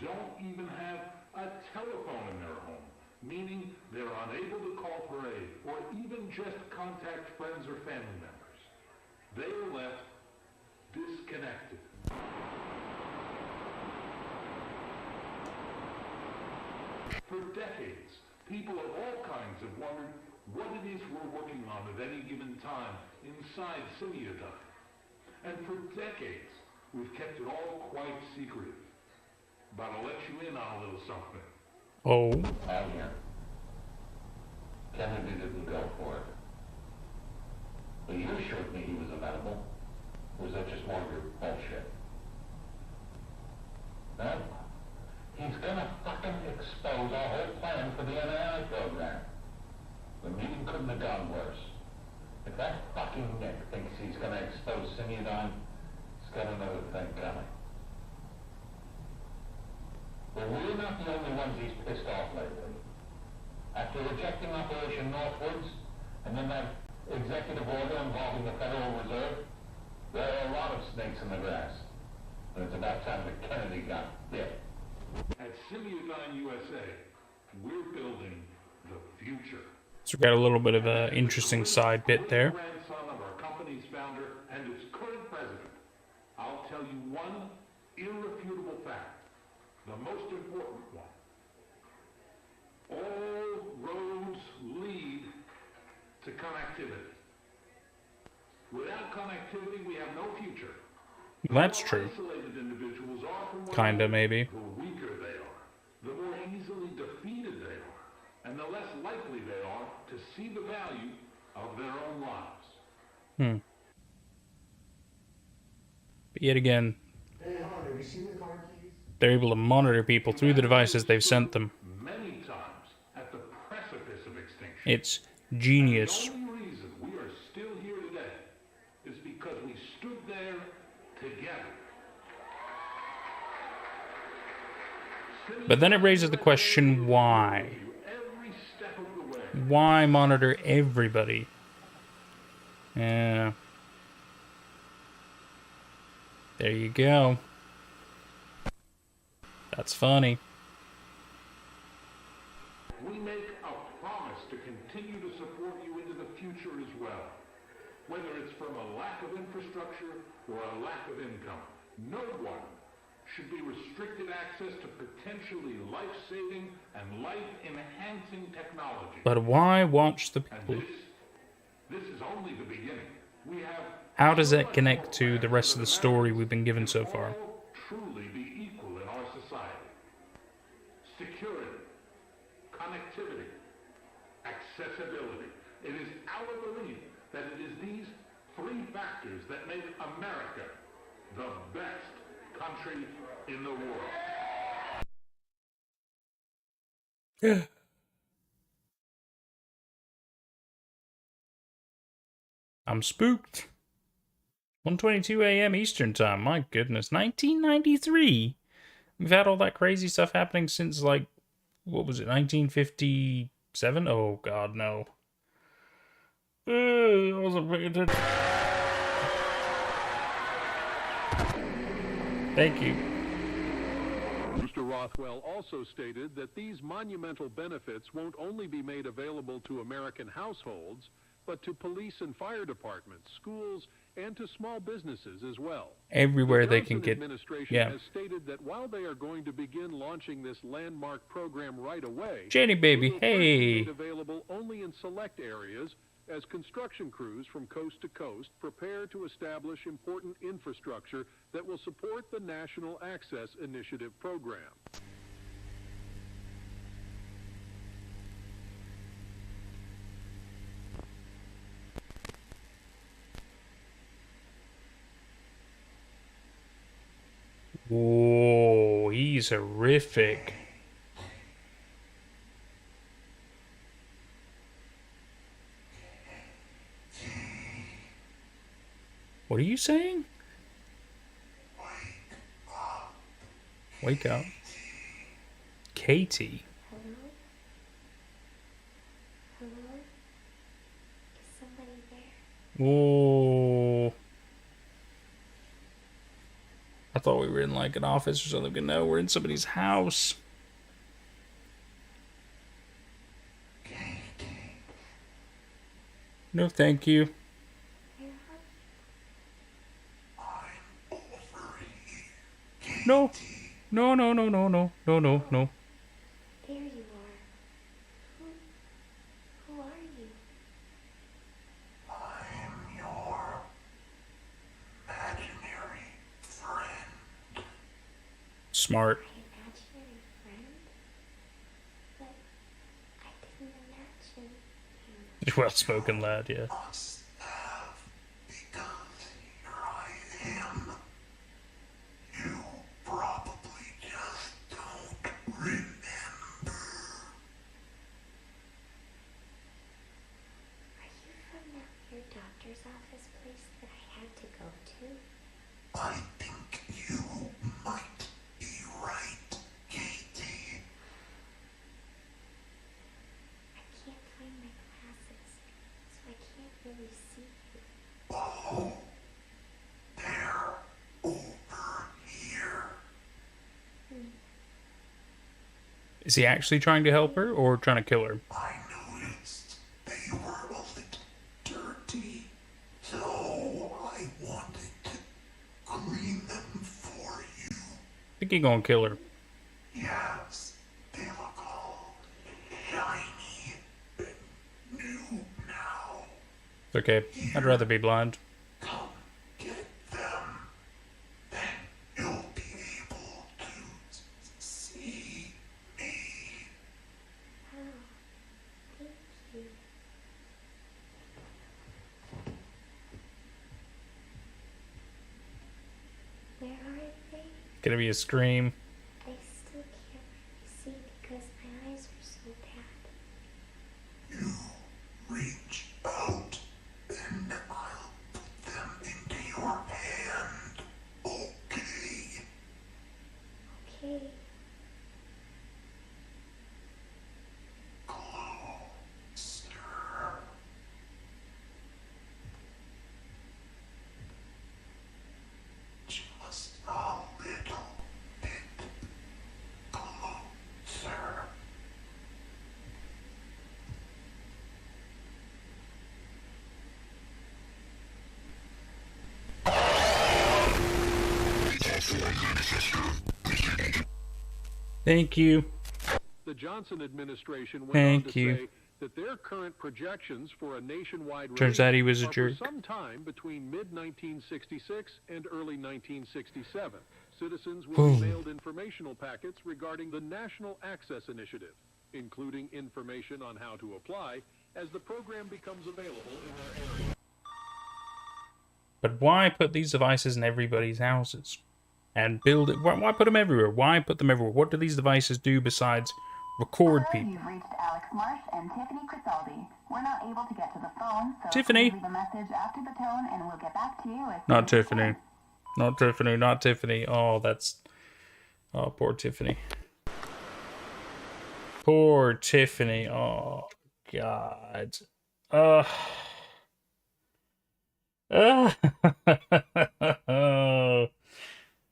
don't even have a telephone in their home, meaning they're unable to call for aid or even just contact friends or family members. They are left disconnected. For decades, people of all kinds have wondered what it is we're working on at any given time inside Semiodyne. And for decades, we've kept it all quite secretive. But I'll let you in on a little something. Oh. Out here. Kennedy didn't go for it. But you assured me he was amenable. Or was that just more of your bullshit? No? He's gonna fucking expose our whole plan for the NII program. The meeting couldn't have gone worse. If that fucking Nick thinks he's gonna expose Simeon, he's got another thing coming. But we're not the only ones he's pissed off lately. After rejecting Operation Northwoods, and then that executive order involving the Federal Reserve, there are a lot of snakes in the grass. And it's about time that Kennedy got bit. At Simeon USA, we're building the future. So we got a little bit of an interesting side bit there. Grandson of our company's founder and its current president, I'll tell you one irrefutable fact, the most important one. All roads lead to connectivity. Without connectivity, we have no future. That's true. Kinda, maybe. The weaker they are, the more easily defeated they are, and the less likely they are to see the value of their own lives. But yet again, they're able to monitor people through the devices they've sent them. Many times at the precipice of extinction. It's genius. The only reason we are still here today is because we stood there together. But then it raises the question, why? Why monitor everybody? Yeah. There you go. That's funny. We make a promise to continue to support you into the future as well. Whether it's from a lack of infrastructure or a lack of income, no one should be restricted access to potentially life-saving and life-enhancing technology. But why watch the people? This is only the beginning. We have How does that connect to the rest of the story we've been given so far? truly be equal in our society. Security, connectivity, accessibility. It is our belief that it is these three factors that make America the best country in the world. Yeah. I'm spooked. 1:22 a.m. Eastern Time. My goodness. 1993. We've had all that crazy stuff happening since, like, what was it, 1957? Oh, God, no. I wasn't paying attention. Thank you. Mr. Rothwell also stated that these monumental benefits won't only be made available to American households, but to police and fire departments, schools, and to small businesses as well. Everywhere they can get, administration has stated that while they are going to begin launching this landmark program right away, Jenny baby, it will first be hey. made available only in select areas as construction crews from coast to coast prepare to establish important infrastructure that will support the National Access Initiative program. Whoa, he's horrific. What are you saying? Wake up. Katie. Hello? Hello? Is somebody there? Whoa. I thought we were in like an office or something, but no, we're in somebody's house. No, thank you. No. No, no, no, no, no, no, no, no. There you are. Who are you? I'm your Majesty. Smart. Well-spoken lad, yeah. Your doctor's office place that I had to go to? I think you might be right, Katie. I can't find my glasses, so I can't really see you. Oh, they're over here. Is he actually trying to help her or trying to kill her? I noticed they were a little dirty, so I wanted to clean them for you. I think he's gonna kill her. Yes, they look all shiny and new now. It's okay. I'd rather be blind. Come get them. Then you'll be able to see me. Oh, thank you. Where are they? Gonna be a scream. I still can't really see because my eyes are so bad. You reach out and I'll put them into your hand. Okay? Okay. Closer. Just a little bit closer. Thank you. The Johnson administration went Thank on to you. say that their current projections for a nationwide Turns release out he was a are jerk. for some time between mid-1966 and early 1967. Citizens will be mailed informational packets regarding the National Access Initiative, including information on how to apply as the program becomes available in their area. But why put these devices in everybody's houses? And build it? Why put them everywhere? Why put them everywhere? What do these devices do besides record people? You've reached Alex Marsh and Tiffany Crisaldi. We're not able to get to the phone, so Tiffany. please leave a message after the tone and we'll get back to you as soon Not as we Tiffany. can. Not Tiffany. Not Tiffany. Oh, that's... Oh, poor Tiffany. Poor Tiffany. Oh, God.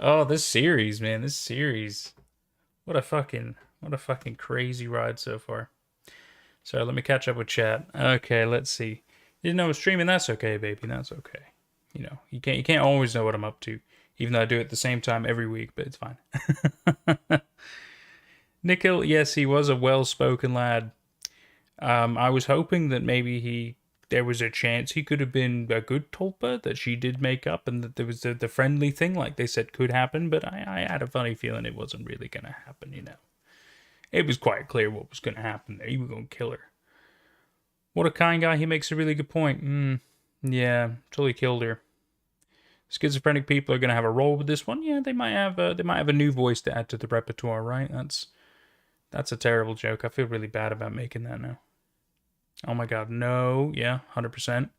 Oh, this series, man. This series. What a fucking crazy ride so far. So let me catch up with chat. Okay, let's see. Didn't know I was streaming. That's okay, baby. That's okay. You know, you can't always know what I'm up to, even though I do it at the same time every week. But it's fine. Nikhil, yes, he was a well-spoken lad. I was hoping that maybe there was a chance he could have been a good tulpa that she did make up, and that there was the friendly thing, like they said, could happen. But I had a funny feeling it wasn't really gonna happen. You know, it was quite clear what was gonna happen there. He was gonna kill her. What a kind guy. He makes a really good point. Yeah, until he killed her. Schizophrenic people are gonna have a role with this one. Yeah, they might have a new voice to add to the repertoire, right? That's a terrible joke. I feel really bad about making that now. Oh my god, no. Yeah, 100%.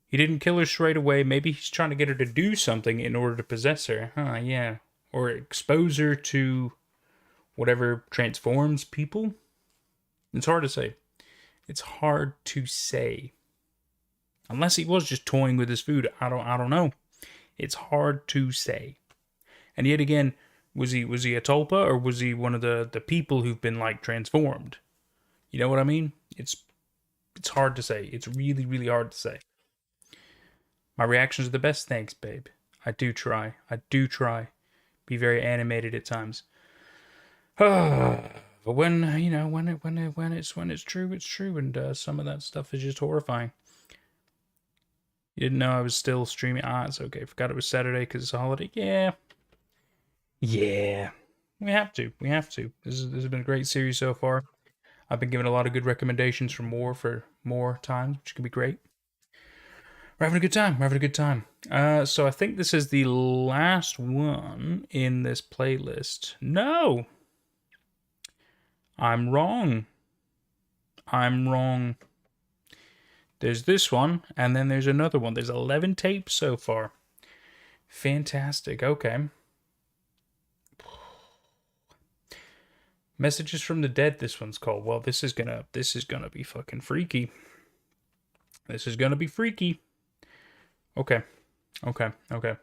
He didn't kill her straight away. Maybe he's trying to get her to do something in order to possess her. Huh, yeah. Or expose her to whatever transforms people. It's hard to say. It's hard to say. Unless he was just toying with his food. I don't know. It's hard to say. And yet again, was he a tulpa, or was he one of the people who've been like transformed? You know what I mean? It's hard to say. It's really, really hard to say. My reactions are the best. Thanks, babe. I do try. Be very animated at times. But when it's true, it's true, and some of that stuff is just horrifying. You didn't know I was still streaming? It's okay. Forgot it was Saturday because it's a holiday. Yeah. We have to. We have to. This has been a great series so far. I've been given a lot of good recommendations for more times, which could be great. We're having a good time. We're having a good time. So I think this is the last one in this playlist. No! I'm wrong. I'm wrong. There's this one, and then there's another one. There's 11 tapes so far. Fantastic. Okay. Messages from the Dead, this one's called. Well, this is gonna be fucking freaky. This is gonna be freaky. Okay. Okay. Okay.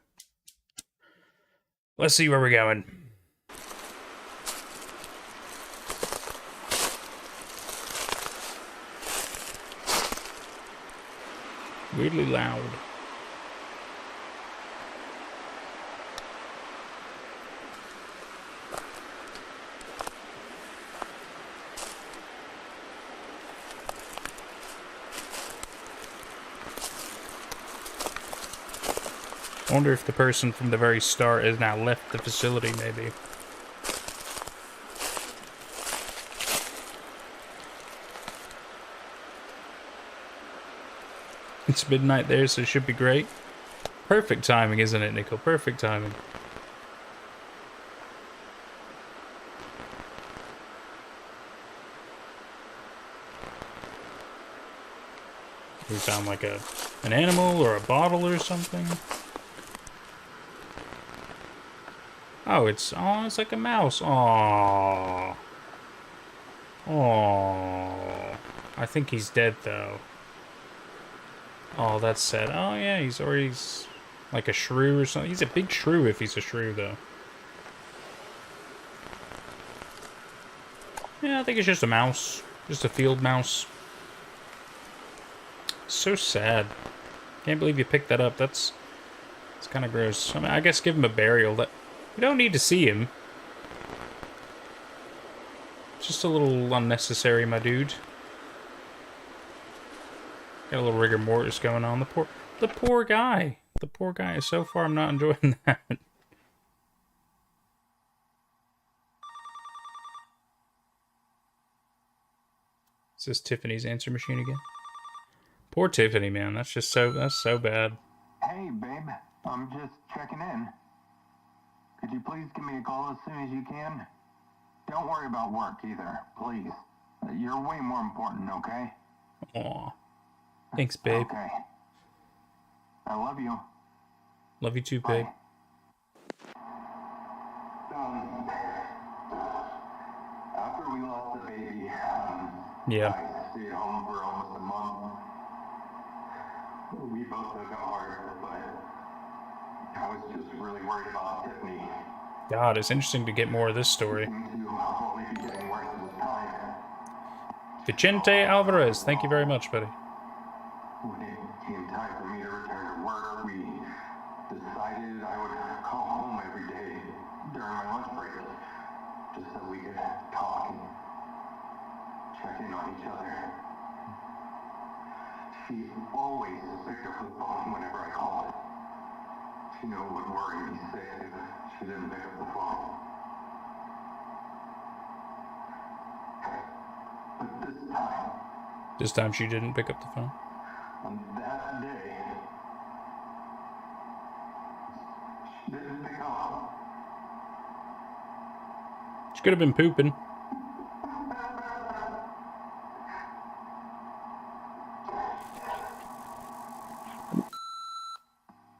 Let's see where we're going. Weirdly loud. I wonder if the person from the very start has now left the facility, maybe. It's midnight there, so it should be great. Perfect timing, isn't it, Nickel? Perfect timing. We found like an animal or a bottle or something. Oh, it's like a mouse. Aww. Aww. I think he's dead though. Oh, that's sad. Oh yeah, he's like a shrew or something. He's a big shrew if he's a shrew though. Yeah, I think it's just a mouse. Just a field mouse. So sad. Can't believe you picked that up. It's kind of gross. I mean, I guess give him a burial. You don't need to see him. Just a little unnecessary, my dude. Got a little rigor mortis going on. The poor guy. The poor guy. So far, I'm not enjoying that. Is this Tiffany's answer machine again? Poor Tiffany, man. That's so bad. Hey, babe. I'm just checking in. Could you please give me a call as soon as you can? Don't worry about work either, please. You're way more important, okay? Aw. Thanks, babe. Okay. I love you. Love you too, babe. After we lost the baby, yeah. I stayed home for almost a month. We both took it hard, but I was just really worried about Tiffany. God, it's interesting to get more of this story. Vicente Alvarez, thank you very much, buddy. When it came time for me to return to work, we decided I would call home every day during my lunch break, just so we could talk and check in on each other. She always picked up the phone whenever I called. She knew it would worry me sick if she didn't pick up the phone. But this time she didn't pick up the phone. On that day, she didn't pick up. She could have been pooping.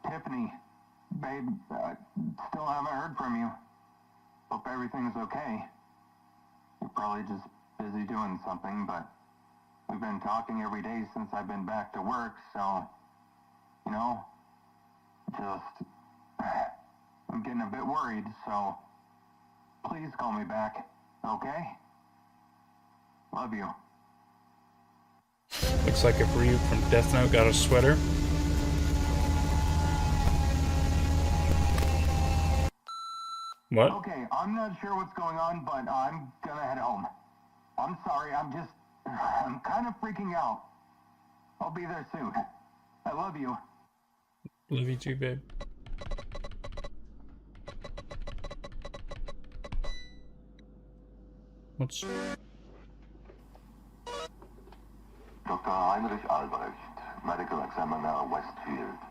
Tiffany, babe, still haven't heard from you. Hope everything's okay. You're probably just busy doing something, but we've been talking every day since I've been back to work, so, you know, just, I'm getting a bit worried, so please call me back, okay? Love you. Looks like if Ryu from Death Note got a sweater. What? Okay, I'm not sure what's going on, but I'm gonna head home. I'm sorry, I'm kind of freaking out. I'll be there soon. I love you. Love you too, babe. What's... Dr. Heinrich Albrecht, Medical Examiner, Westfield.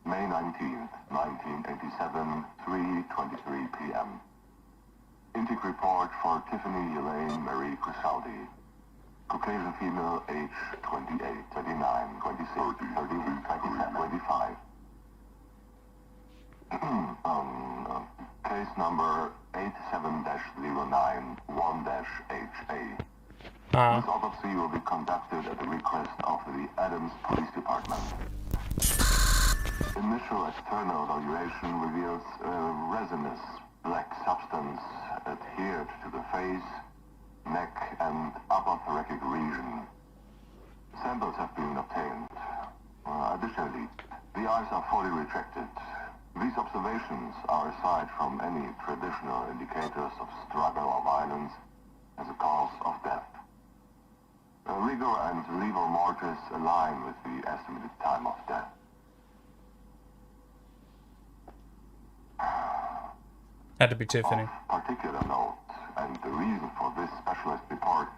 May 19th, 1987, 3:23 p.m. Intake report for Tiffany Elaine Marie Crisaldi. Caucasian female, age 28, 39, 26, 30, 27, 25. Case number 87-09-1-HA. This autopsy will be conducted at the request of the Adams Police Department. Initial external evaluation reveals a resinous black substance adhered to the face, neck, and upper thoracic region. Samples have been obtained. Additionally, the eyes are fully retracted. These observations are aside from any traditional indicators of struggle or violence as a cause of death. Rigor and lever mortis align with the estimated time of death. Had to be Tiffany. Of particular note, and the reason for this specialist report,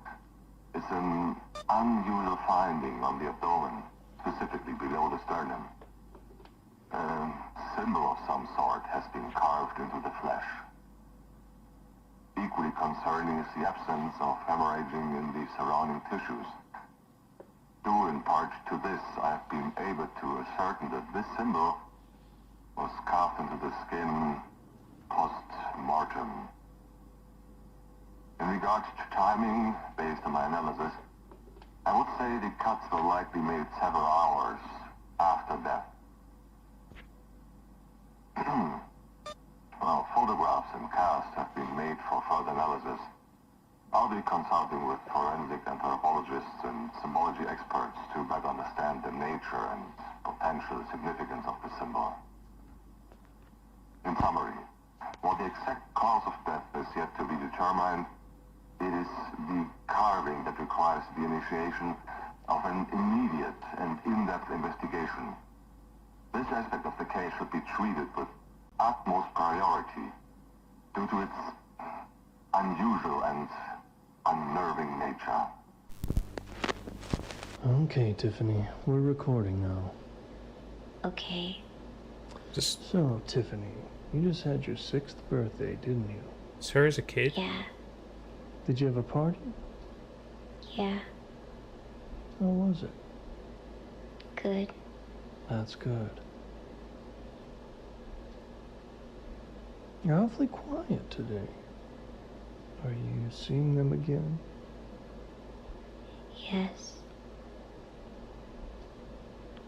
is an unusual finding on the abdomen, specifically below the sternum. A symbol of some sort has been carved into the flesh. Equally concerning is the absence of hemorrhaging in the surrounding tissues. Due in part to this, I have been able to ascertain that this symbol was carved into the skin post-mortem. In regards to timing, based on my analysis, I would say the cuts were likely made several hours after death. Well, photographs and casts have been made for further analysis. I'll be consulting with forensic anthropologists and symbology experts to better understand the nature and potential significance of the symbol. In summary, while the exact cause of death is yet to be determined, it is the carving that requires the initiation of an immediate and in-depth investigation. This aspect of the case should be treated with utmost priority due to its unusual and unnerving nature. Okay, Tiffany, we're recording now. Okay. So, Tiffany, you just had your 6th birthday, didn't you? Is her as a kid? Yeah. Did you have a party? Yeah. How was it? Good. That's good. You're awfully quiet today. Are you seeing them again? Yes.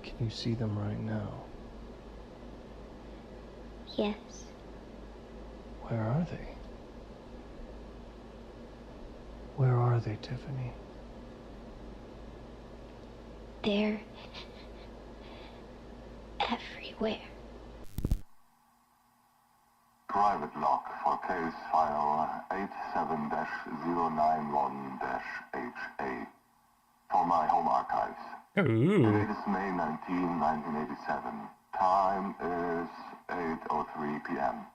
Can you see them right now? Yes. Where are they? Where are they, Tiffany? They're everywhere. Private lock for case file 87-091-HA for my home archives. Ooh. The date is May 19, 1987. Time is 8:03 p.m.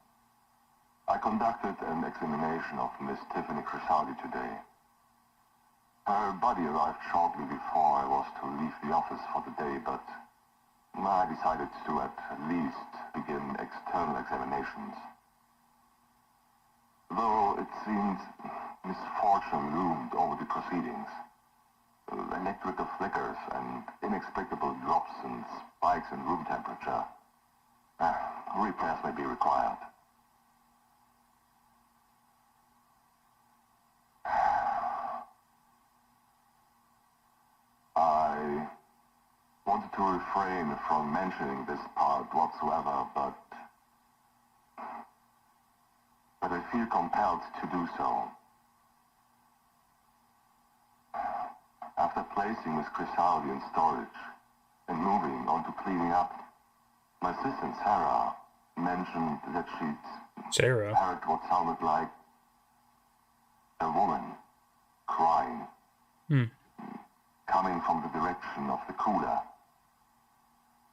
I conducted an examination of Miss Tiffany Crisaldi today. Her body arrived shortly before I was to leave the office for the day, but I decided to at least begin external examinations. Though it seemed misfortune loomed over the proceedings. Electrical flickers and inexplicable drops and spikes in room temperature. Repairs may be required. I wanted to refrain from mentioning this part whatsoever, but I feel compelled to do so. After placing Miss Crisaldi in storage and moving on to cleaning up, my assistant Sarah mentioned that she'd heard what sounded like a woman crying, coming from the direction of the cooler.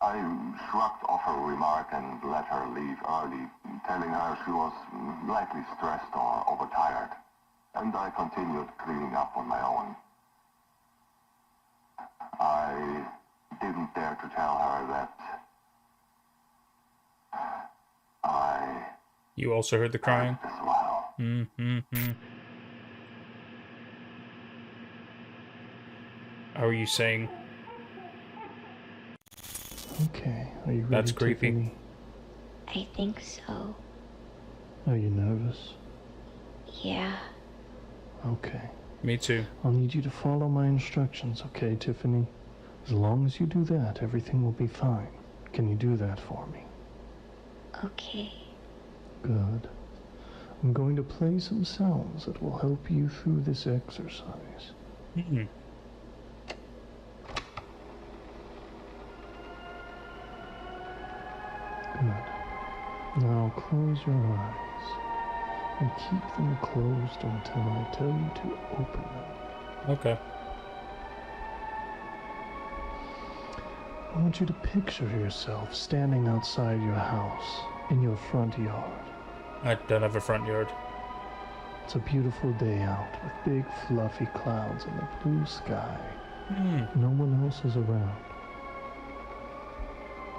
I shrugged off her remark and let her leave early, telling her she was likely stressed or overtired, and I continued cleaning up on my own. I didn't dare to tell her that You also heard the crying? as well. How are you saying? Okay, are you ready, That's creepy. Tiffany? I think so. Are you nervous? Yeah. Okay. Me too. I'll need you to follow my instructions, okay, Tiffany? As long as you do that, everything will be fine. Can you do that for me? Okay. Good. I'm going to play some sounds that will help you through this exercise. Mm-hmm. Good. Now close your eyes and keep them closed until I tell you to open them. Okay. I want you to picture yourself standing outside your house in your front yard. I don't have a front yard. It's a beautiful day out with big fluffy clouds and a blue sky. No one else is around.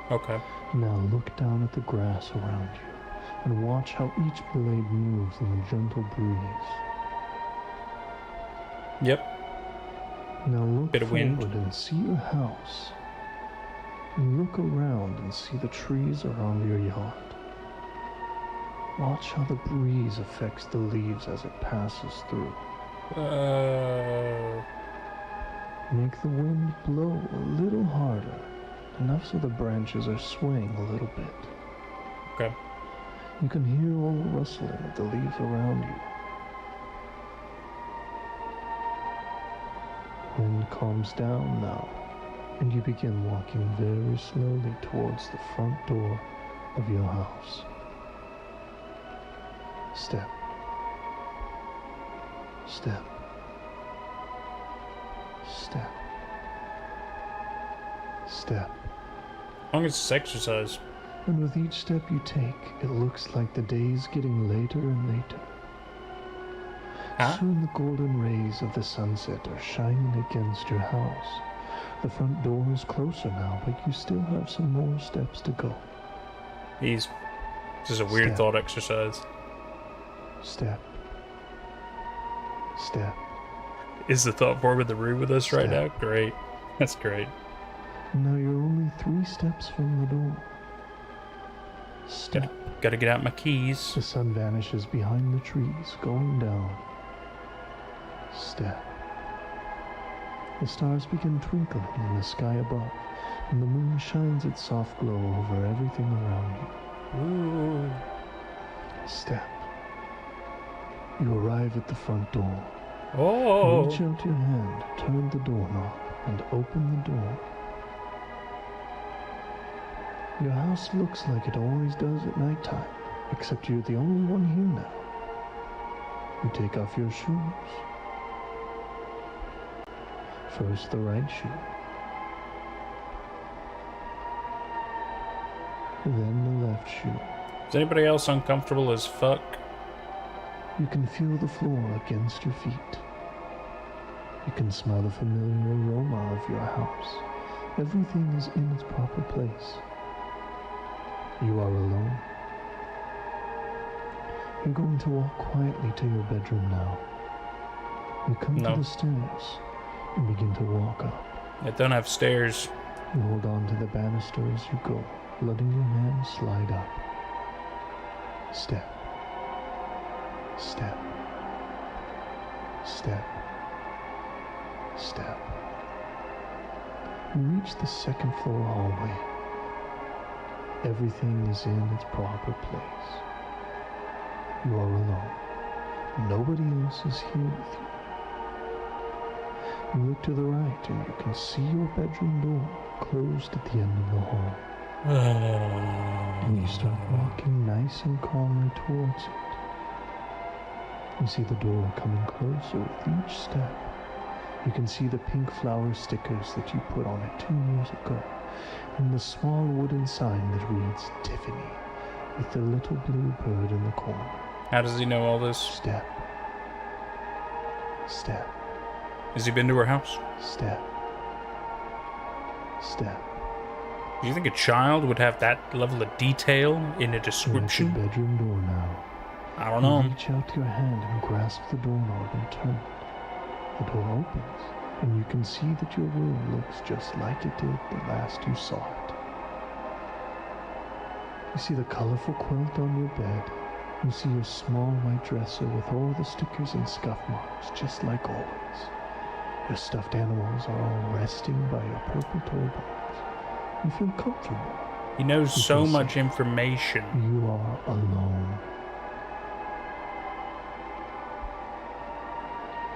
Okay. Now look down at the grass around you and watch how each blade moves in the gentle breeze. Yep. Now look Bit of forward wind. and see your house. And look around and see the trees around your yard. Watch how the breeze affects the leaves as it passes through. Make the wind blow a little harder, enough so the branches are swaying a little bit. Okay. You can hear all the rustling of the leaves around you. Wind calms down now, and you begin walking very slowly towards the front door of your house. Step. Step. Step. Step. As long as it's exercise. And with each step you take, it looks like the day's getting later and later. Soon the golden rays of the sunset are shining against your house. The front door is closer now, but you still have some more steps to go. This is a weird thought exercise. Step. Step. Is the thought board with the room with us right now? Great. That's great. Now you're only 3 steps from the door. Step. Gotta get out my keys. The sun vanishes behind the trees, going down. Step. The stars begin twinkling in the sky above, and the moon shines its soft glow over everything around you. Ooh. Step. You arrive at the front door. Oh! Reach out your hand, turn the doorknob, and open the door. Your house looks like it always does at nighttime, except you're the only one here now. You take off your shoes. First the right shoe. Then the left shoe. Is anybody else uncomfortable as fuck? You can feel the floor against your feet. You can smell the familiar aroma of your house. Everything is in its proper place. You are alone. You're going to walk quietly to your bedroom now. You come to the stairs and begin to walk up. I don't have stairs. You hold on to the banister as you go, letting your hand slide up. Step. Step. Step. Step. You reach the second floor hallway. Everything is in its proper place. You are alone. Nobody else is here with you. You look to the right and you can see your bedroom door closed at the end of the hall. And you start walking nice and calmly towards it. You see the door coming closer with each step. You can see the pink flower stickers that you put on it 2 years ago, and the small wooden sign that reads Tiffany, with the little blue bird in the corner. How does he know all this? Step. Step. Has he been to her house? Step. Step. Do you think a child would have that level of detail in a description? You're at your bedroom door now. I don't know. You reach out your hand and grasp the doorknob and turn it. The door opens, and you can see that your room looks just like it did the last you saw it. You see the colorful quilt on your bed. You see your small white dresser with all the stickers and scuff marks, just like always. Your stuffed animals are all resting by your purple toy box. You feel comfortable. He knows so much information. You are alone.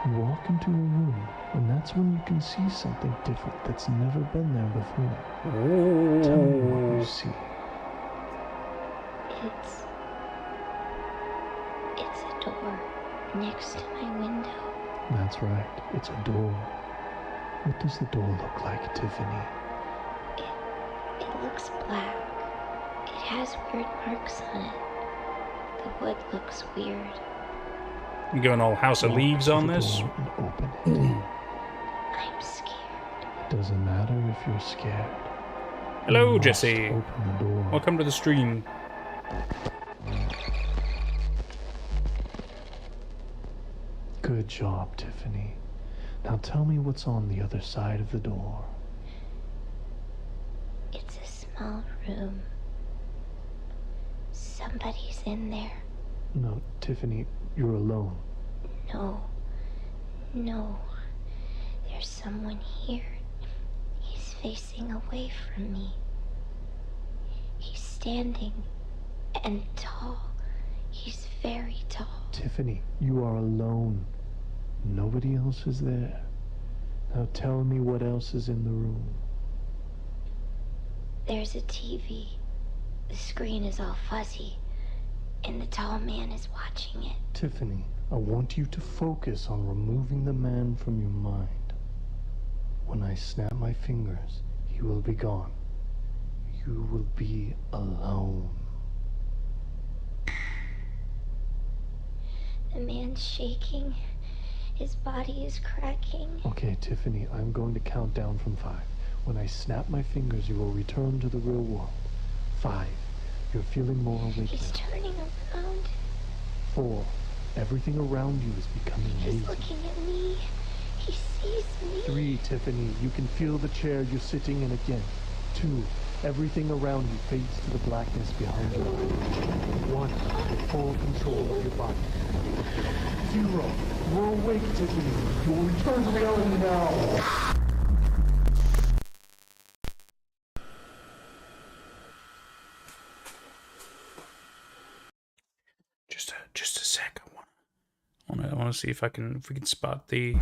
You walk into a room, and that's when you can see something different that's never been there before. Ooh. Tell me what you see. It's a door next to my window. That's right, it's a door. What does the door look like, Tiffany? It looks black. It has weird marks on it. The wood looks weird. You going all House of Leaves on this? And open it. I'm scared. It doesn't matter if you're scared. Hello, You must Jesse. Open the door. Welcome to the stream. Good job, Tiffany. Now tell me what's on the other side of the door. It's a small room. Somebody's in there. No, Tiffany, you're alone. No. There's someone here. He's facing away from me. He's standing and tall. He's very tall. Tiffany, you are alone. Nobody else is there. Now tell me what else is in the room. There's a TV. The screen is all fuzzy, and the tall man is watching it. Tiffany, I want you to focus on removing the man from your mind. When I snap my fingers, he will be gone. You will be alone. The man's shaking. His body is cracking. Okay, Tiffany, I'm going to count down from 5. When I snap my fingers, you will return to the real world. 5. You're feeling more awake He's now. turning around. 4. Everything around you is becoming hazy. He's looking at me. He sees me. 3. Tiffany, you can feel the chair you're sitting in again. 2. Everything around you fades to the blackness behind your eyes. 1. Full control of your body. 0. You're awake, Tiffany. You will return to reality now. Just a sec. I want to see if we can spot the. I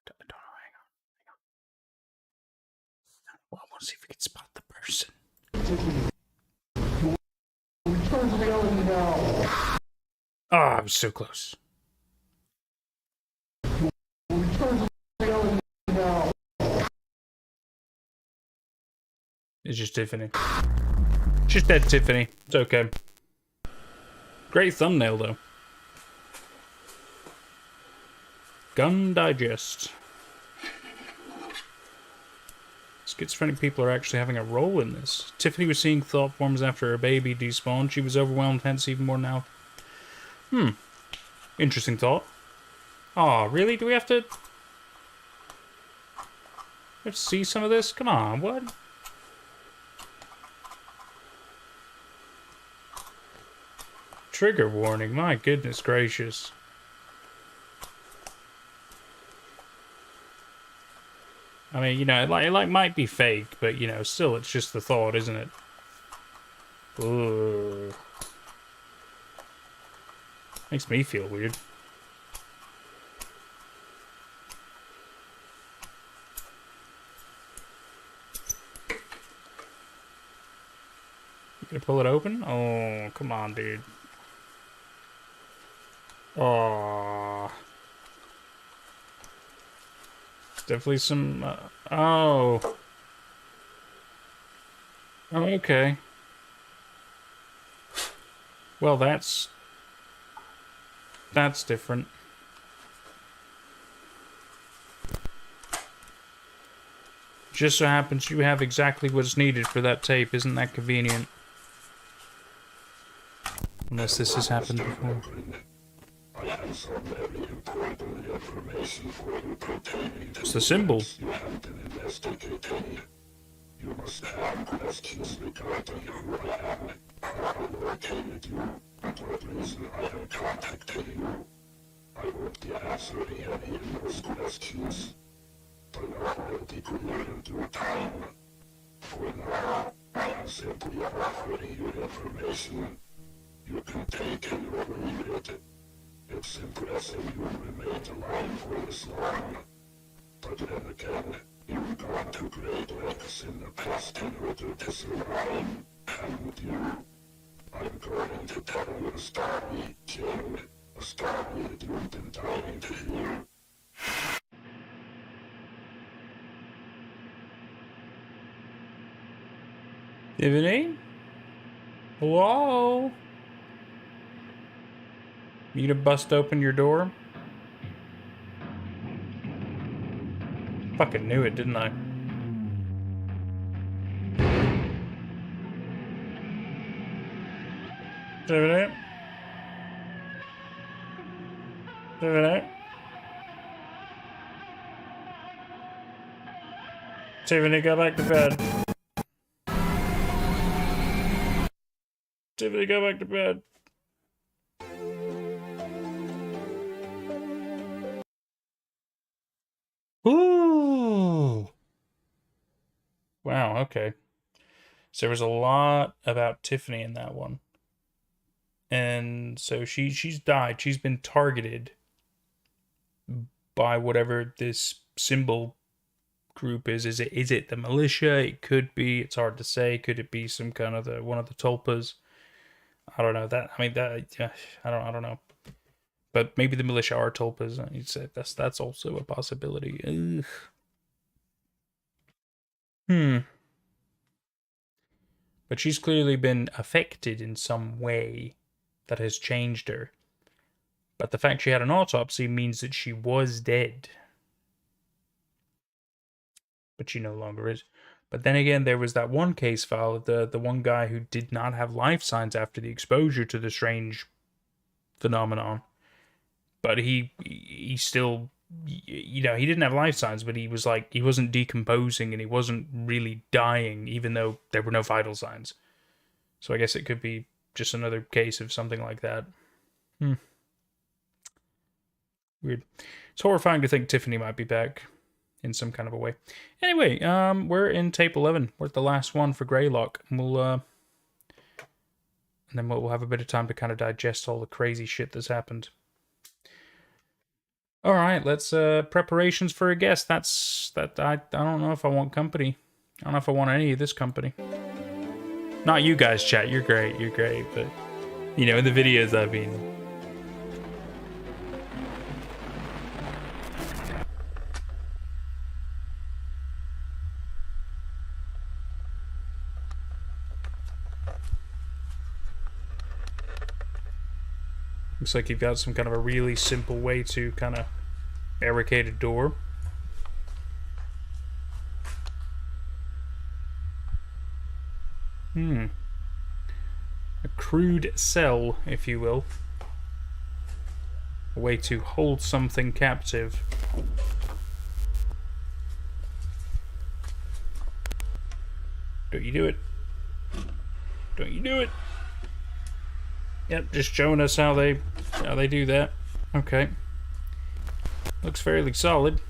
don't know. Hang on. Well, I want to see if we can spot the person. Return to reality now. Ah, I was so close. Return to reality now. It's just Tiffany. Just dead Tiffany. It's okay. Great thumbnail, though. Gun Digest. Schizophrenic people are actually having a role in this. Tiffany was seeing thought forms after her baby despawned. She was overwhelmed, hence even more now. Interesting thought. Aw, really? Do we have to... Let's see some of this? Come on, what? Trigger warning, my goodness gracious. I mean, you know, it might be fake, but, you know, still, it's just the thought, isn't it? Ugh. Makes me feel weird. You gonna pull it open? Oh, come on, dude. Oh. Definitely some, oh. Oh, okay. That's different. Just so happens you have exactly what's needed for that tape. Isn't that convenient? Unless this has happened before. I have some very important information for you pertaining to It's the symbol. you have been investigating. You must have questions regarding who I am, how I located you, and what reason I am contacting you. I won't be answering any of those questions. The law will be clear in due time. For now, I am simply offering you information. You can take it or leave it. It's impressive you remained alive for this long. But then again, you've gone to great lengths in the past in order to survive, haven't you? I'm going to tell you a story, Jim. A story that you've been dying to hear. Tiffany? Hello? You gonna bust open your door? Fucking knew it, didn't I? Tiffany? Tiffany? Tiffany, go back to bed. Tiffany, go back to bed. Ooh. Wow, okay. So there was a lot about Tiffany in that one. And so she's died. She's been targeted by whatever this symbol group is. Is it the militia? It could be. It's hard to say. Could it be some kind of one of the tulpas? I don't know. I don't know. But maybe the militia are tulpas. You'd say that's also a possibility. Ugh. But she's clearly been affected in some way that has changed her. But the fact she had an autopsy means that she was dead. But she no longer is. But then again, there was that one case file of the one guy who did not have life signs after the exposure to the strange phenomenon. But he still, he didn't have life signs, but he was like, he wasn't decomposing and he wasn't really dying, even though there were no vital signs. So I guess it could be just another case of something like that. Weird. It's horrifying to think Tiffany might be back in some kind of a way. Anyway, we're in tape 11. We're at the last one for Greylock. And then we'll have a bit of time to kind of digest all the crazy shit that's happened. All right, let's preparations for a guest. I don't know if I want company. I don't know if I want any of this company. Not you guys, chat. You're great. But in the videos I've been. Looks like you've got some kind of a really simple way to kind of barricade a door. A crude cell, if you will. A way to hold something captive. Don't you do it. Don't you do it. Yep, just showing us how they do that. Okay. Looks fairly solid.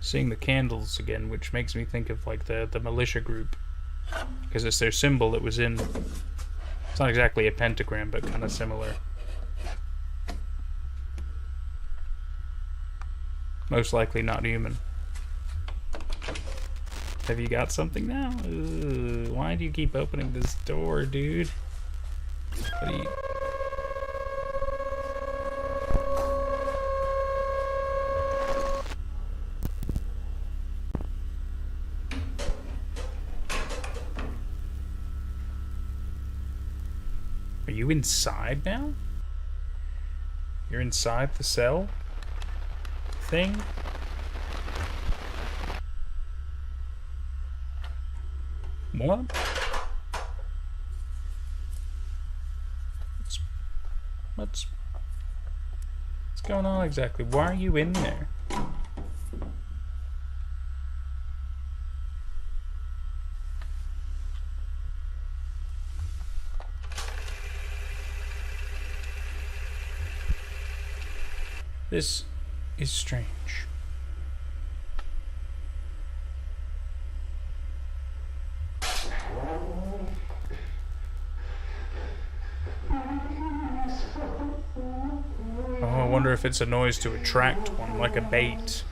Seeing the candles again, which makes me think of like the militia group. Because it's their symbol that was in. It's not exactly a pentagram, but kind of similar. Most likely not human. Have you got something now? Ugh, why do you keep opening this door, dude? What do you... you inside now? You're inside the cell thing? What? What's going on exactly? Why are you in there? This is strange. Oh, I wonder if it's a noise to attract one, like a bait.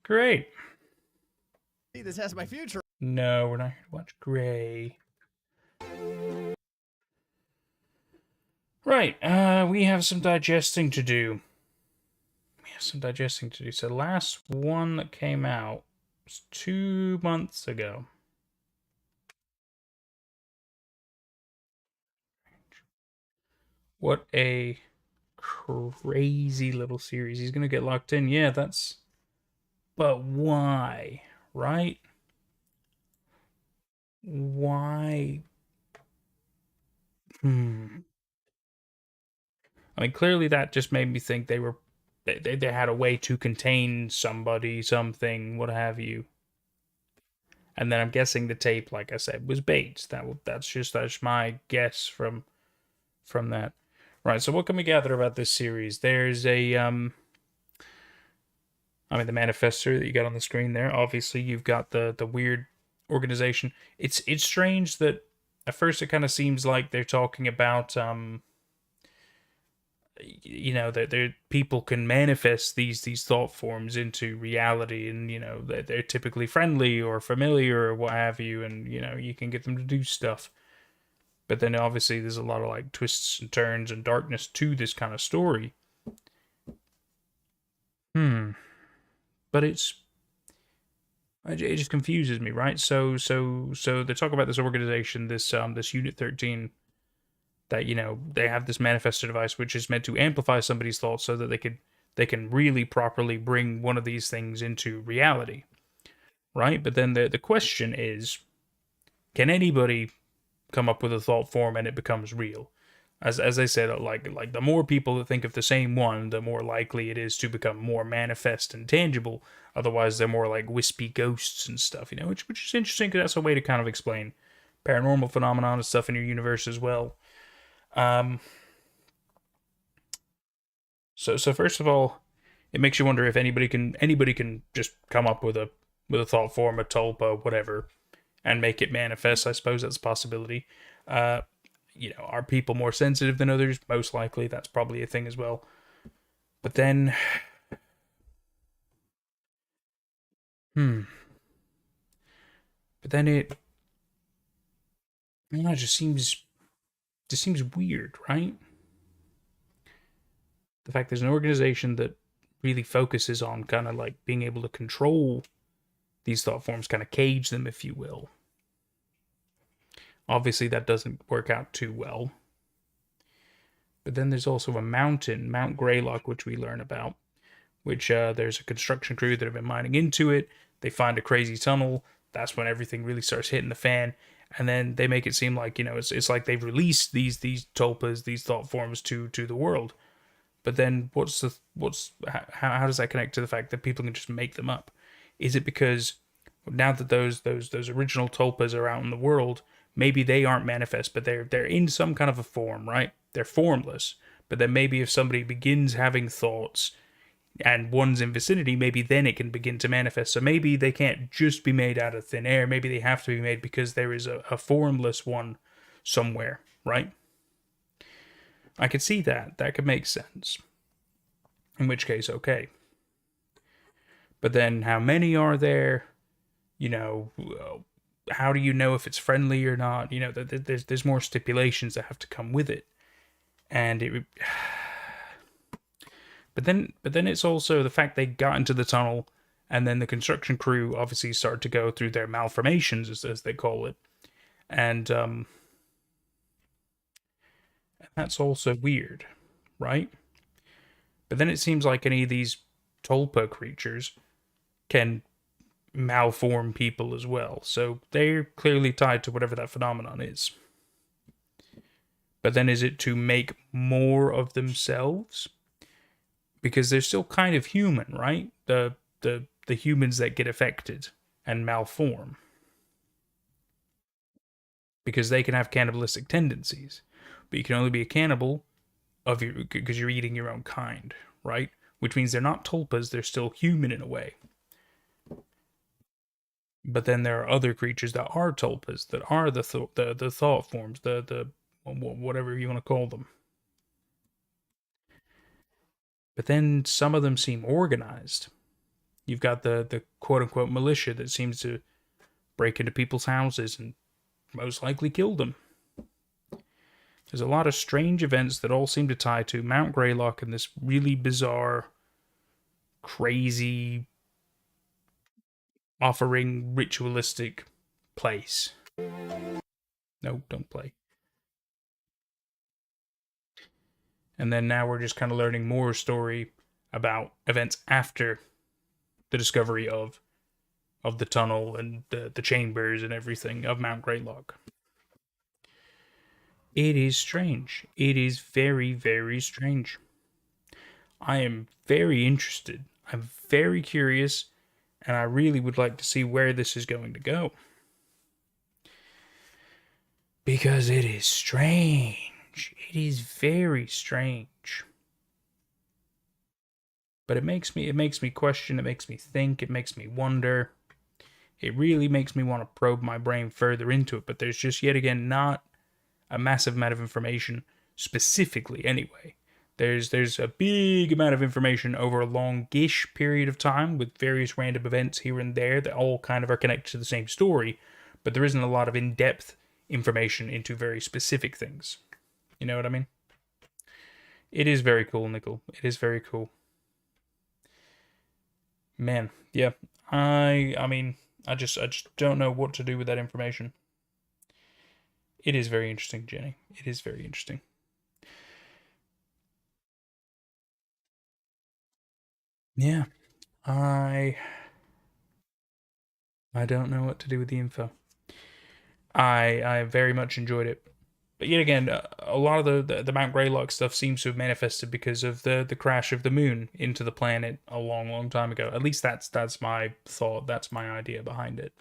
Great. See, this has my future. No, we're not here to watch Grey. Right, we have some digesting to do. So the last one that came out was 2 months ago. What a crazy little series. He's gonna get locked in. Yeah, that's... But why? Right? Why? I mean, clearly that just made me think they were... They had a way to contain somebody, something, what have you. And then I'm guessing the tape, like I said, was bait. That's my guess from that. Right, so what can we gather about this series? There's a the manifesto that you got on the screen there. Obviously, you've got the weird organization. It's strange that at first it kind of seems like they're talking about that people can manifest these thought forms into reality, and they're typically friendly or familiar or what have you, and you can get them to do stuff. But then obviously there's a lot of like twists and turns and darkness to this kind of story. But it just confuses me, right? So they talk about this organization, this Unit 13, that they have this manifesto device which is meant to amplify somebody's thoughts so that they can really properly bring one of these things into reality, right? But then the question is, can anybody come up with a thought form and it becomes real? As I said, like the more people that think of the same one, the more likely it is to become more manifest and tangible. Otherwise, they're more like wispy ghosts and stuff, which is interesting because that's a way to kind of explain paranormal phenomenon and stuff in your universe as well. So first of all, it makes you wonder if anybody can just come up with a thought form, a tulpa, whatever, and make it manifest. I suppose that's a possibility. Are people more sensitive than others? Most likely, that's probably a thing as well. But then, but then it just seems weird, right? The fact there's an organization that really focuses on kind of like being able to control these thought forms, kind of cage them, if you will. Obviously, that doesn't work out too well. But then there's also a mountain, Mount GREYLOCK, which we learn about, which there's a construction crew that have been mining into it. They find a crazy tunnel. That's when everything really starts hitting the fan. And then they make it seem like, it's like they've released these tulpas, these thought forms to the world. But then how does that connect to the fact that people can just make them up? Is it because now that those original tulpas are out in the world, maybe they aren't manifest, but they're in some kind of a form, right? They're formless. But then maybe if somebody begins having thoughts and one's in vicinity, maybe then it can begin to manifest. So maybe they can't just be made out of thin air. Maybe they have to be made because there is a formless one somewhere, right? I could see that. That could make sense. In which case, okay. But then how many are there? How do you know if it's friendly or not? There's more stipulations that have to come with it. And it... But then it's also the fact they got into the tunnel, and then the construction crew obviously started to go through their malformations, as they call it. And that's also weird, right? But then it seems like any of these Tulpa creatures can malform people as well. So they're clearly tied to whatever that phenomenon is. But then is it to make more of themselves? Because they're still kind of human, right? The humans that get affected and malform. Because they can have cannibalistic tendencies. But you can only be a cannibal because you're eating your own kind, right? Which means they're not tulpas, they're still human in a way. But then there are other creatures that are tulpas, that are the thought forms, the whatever you want to call them. But then some of them seem organized. You've got the quote-unquote militia that seems to break into people's houses and most likely kill them. There's a lot of strange events that all seem to tie to Mount Greylock and this really bizarre, crazy, offering ritualistic place. No, don't play. And then now we're just kind of learning more story about events after the discovery of the tunnel and the chambers and everything of Mount Greylock. It is strange. It is very, very strange. I am very interested. I'm very curious, and I really would like to see where this is going to go. Because it is strange. It is very strange. But it makes me question, it makes me think, it makes me wonder. It really makes me want to probe my brain further into it, but there's just yet again not a massive amount of information specifically anyway. There's a big amount of information over a longish period of time with various random events here and there that all kind of are connected to the same story, but there isn't a lot of in-depth information into very specific things. You know what I mean? It is very cool, Nickel. It is very cool. Man, yeah. I mean, I just don't know what to do with that information. It is very interesting, Jenny. It is very interesting. Yeah. I don't know what to do with the info. I very much enjoyed it. But yet again, a lot of the Mount Greylock stuff seems to have manifested because of the crash of the moon into the planet a long, long time ago. At least that's my thought. That's my idea behind it.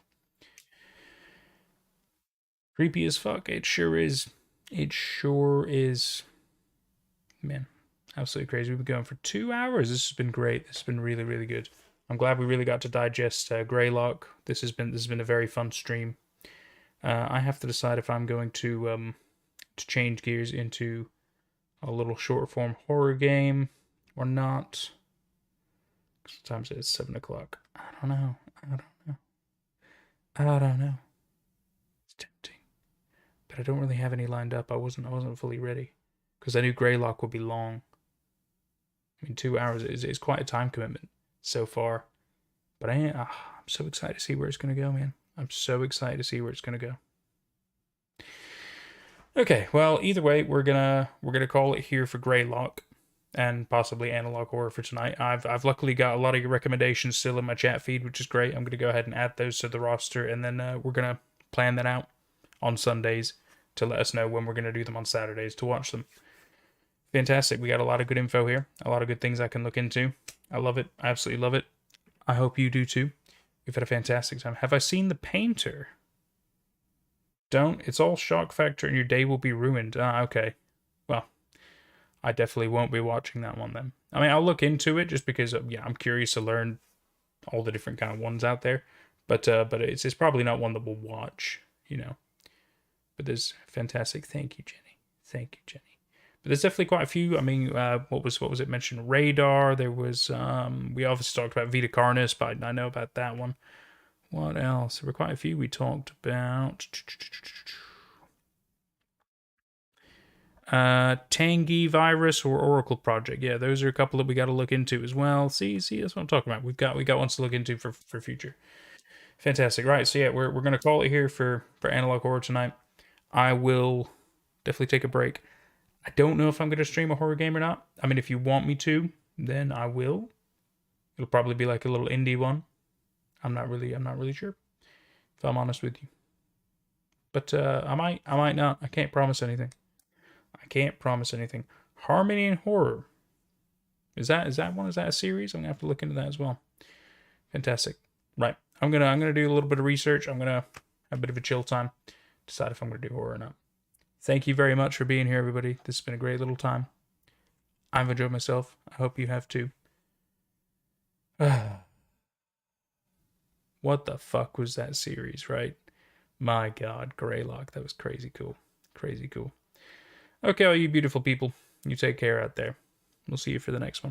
Creepy as fuck. It sure is. It sure is. Man, absolutely crazy. We've been going for 2 hours. This has been great. This has been really, really good. I'm glad we really got to digest Greylock. This has been a very fun stream. I have to decide if I'm going to change gears into a little short form horror game or not. Sometimes it's 7 o'clock. I don't know. I don't know. It's tempting, but I don't really have any lined up. I wasn't fully ready because I knew Greylock would be long. I mean, 2 hours is quite a time commitment so far, but I'm so excited to see where it's gonna go, man. I'm so excited to see where it's gonna go. Okay, well, either way, we're gonna call it here for Greylock, and possibly Analog Horror for tonight. I've luckily got a lot of your recommendations still in my chat feed, which is great. I'm gonna go ahead and add those to the roster, and then we're gonna plan that out on Sundays to let us know when we're gonna do them on Saturdays to watch them. Fantastic. We got a lot of good info here, a lot of good things I can look into. I love it. I absolutely love it. I hope you do too. We've had a fantastic time. Have I seen The Painter? Don't. It's all shock factor and your day will be ruined. Okay. Well, I definitely won't be watching that one then. I mean, I'll look into it just because, yeah, I'm curious to learn all the different kind of ones out there. But it's probably not one that we'll watch, you know. But there's fantastic. Thank you, Jenny. Thank you, Jenny. But there's definitely quite a few. I mean, what was it mentioned? Radar. There was, we obviously talked about Vita Carnis, but I know about that one. What else? There were quite a few we talked about. Tangy Virus or Oracle Project. Yeah, those are a couple that we got to look into as well. See, that's what I'm talking about. We got ones to look into for future. Fantastic. Right, so yeah, we're gonna call it here for Analog Horror tonight. I will definitely take a break. I don't know if I'm gonna stream a horror game or not. I mean, if you want me to, then I will. It'll probably be like a little indie one. I'm not really sure, if I'm honest with you. But I might not. I can't promise anything. Harmony and Horror. Is that one? Is that a series? I'm gonna have to look into that as well. Fantastic. Right. I'm gonna do a little bit of research. I'm gonna have a bit of a chill time. Decide if I'm gonna do horror or not. Thank you very much for being here, everybody. This has been a great little time. I've enjoyed myself. I hope you have too. What the fuck was that series, right? My God, Greylock. That was crazy cool. Crazy cool. Okay, all you beautiful people. You take care out there. We'll see you for the next one.